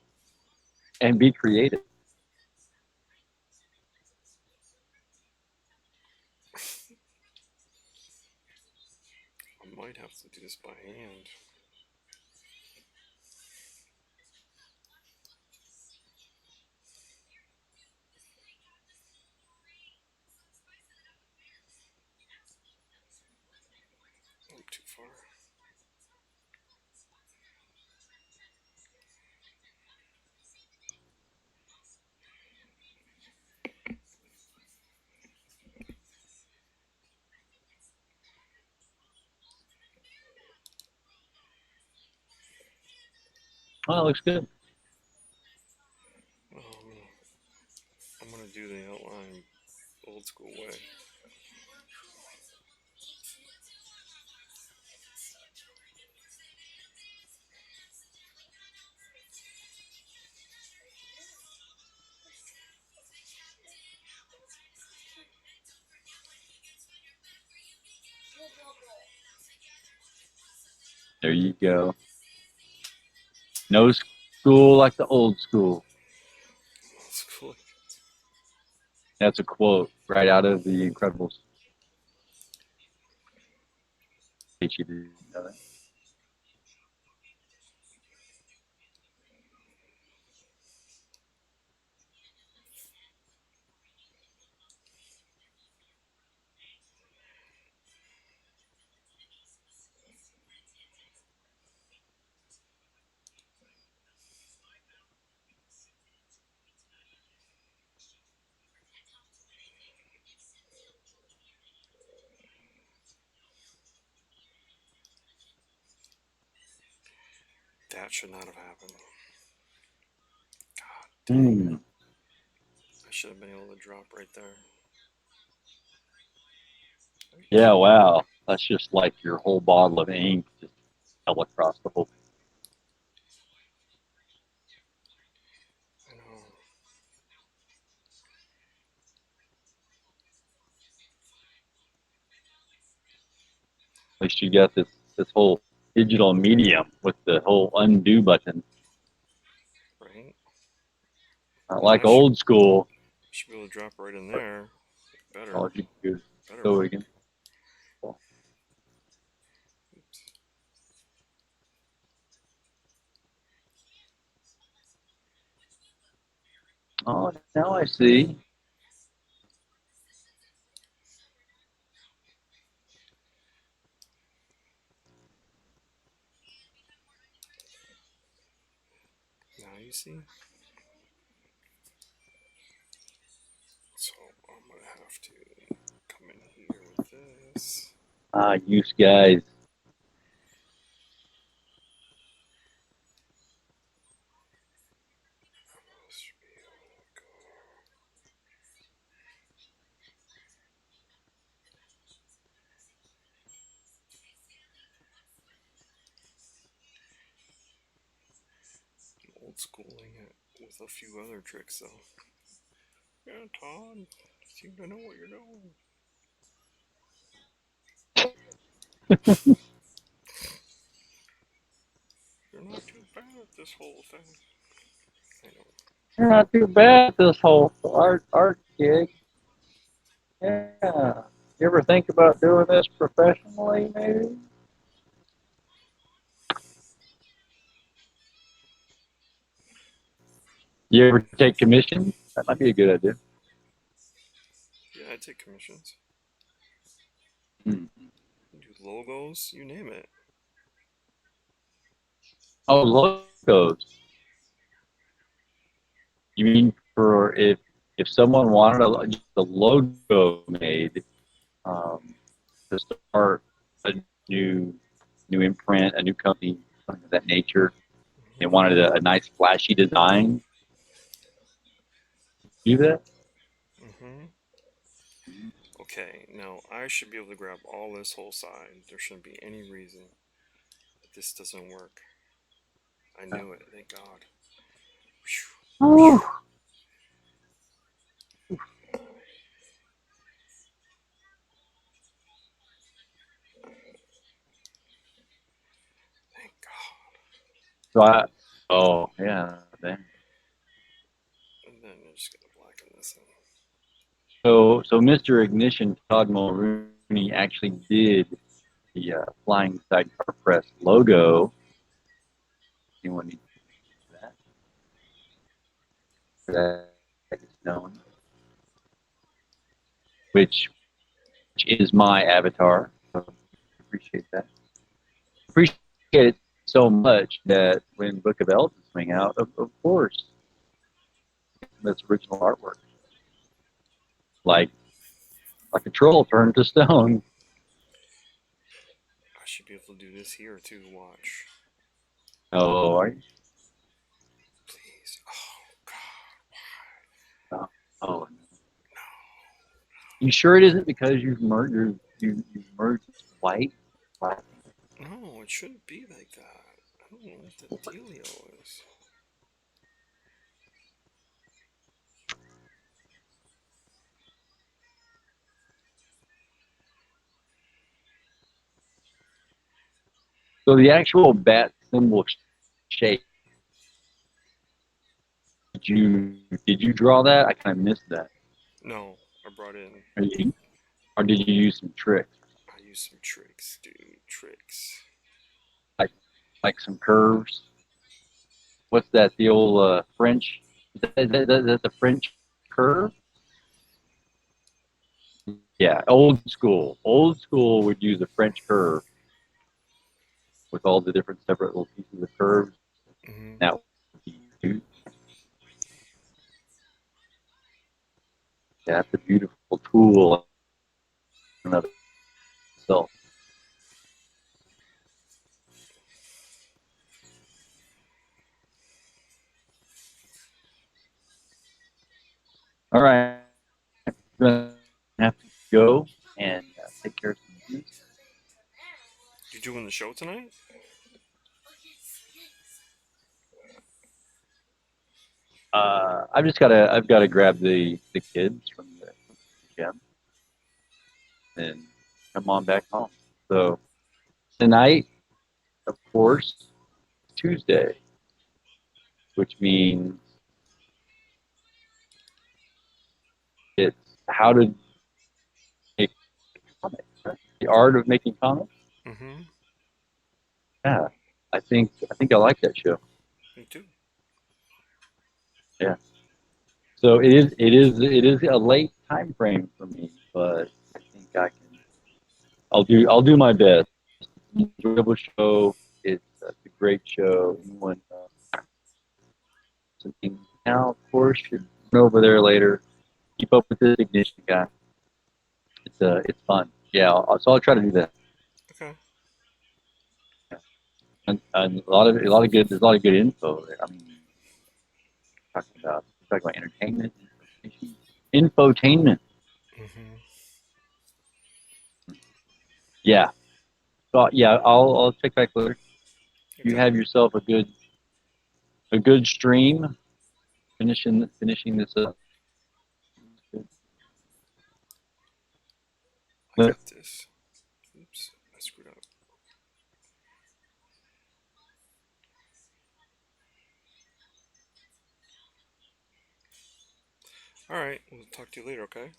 and be creative. I might have to do this by hand. I'm too far. Oh, it looks good. Oh, I'm gonna do the outline old school way. There you go. No school like the old school. Old school. That's a quote right out of The Incredibles. You didn't know that. That should not have happened. God dang. Hmm. I should have been able to drop right there. Are you Yeah, kidding me? wow. That's just like your whole bottle of ink just fell across the whole. I know. At least you got this whole digital medium with the whole undo button. Right? Not Now like old school. should be able to drop right in there. Better. All you do is Better go work. again. Oops. Oh, now I see. Now you see? So I'm going to have to come in here with this. Use guys. This should be able to go. Old schooling it with a few other tricks though. Yeah, Todd, you seem to know what you're doing. You're not too bad at this whole thing. I know. You're not too bad at this whole art gig. Yeah. You ever think about doing this professionally, maybe? You ever take commissions? That might be a good idea. Yeah, I take commissions. Hmm. Do logos, you name it. Oh, logos. You mean for if someone wanted just a logo made um, to start a new new imprint, a new company, something of that nature, they Hmm. wanted a nice flashy design. Do that? Hmm. Okay, now I should be able to grab all this whole side. There shouldn't be any reason that this doesn't work. I knew it, thank God. Oh, Thank God. so oh yeah. Then. And then you're just gonna blacken this in. So Mr. Ignition Todd Mulrooney actually did the Flying Sidecar Press logo. Anyone need that? That is known, which is my avatar. So I appreciate that. Appreciate it so much that when Book of Elves is coming out, of course, that's original artwork. Like a troll turned to stone. I should be able to do this here too. Watch. Oh, are you? Please. Oh, God. Oh, oh. You sure it isn't because you've merged white? Black? No, it shouldn't be like that. I don't know what the dealio is. So the actual bat symbol shape. Did you draw that? I kind of missed that. No, I brought in. Or, or did you use some tricks I used some tricks, dude. Tricks. like some curves? What's that? The old French? Is that the French curve? Yeah, old school. Old school would use a French curve with all the different separate little pieces of curves. Hmm. That would be that's a beautiful tool in and of itself. All right. I'm gonna have to go and take care of some business. You doing the show tonight? I've gotta grab the kids from the gym and come on back home. So tonight, of course, Tuesday, which means it's how to make comics, right? The art of making comics. Mm-hmm. Yeah, I think I like that show. Me too. Yeah. So it is a late time frame for me, but I think I can. I'll do my best. It's an enjoyable show. It's a great show. Anyone listening now, of course, should run over there later. Keep up with this ignition guy. It's fun. Yeah. So I'll try to do that. Okay. And a lot of good. There's a lot of good info there. I mean, talking about entertainment, information, infotainment. Mm-hmm. Yeah. So yeah, I'll check back later. You Okay. have yourself a good stream. Finishing this up. I got this. Oops, I screwed up. All right. We'll talk to you later. Okay.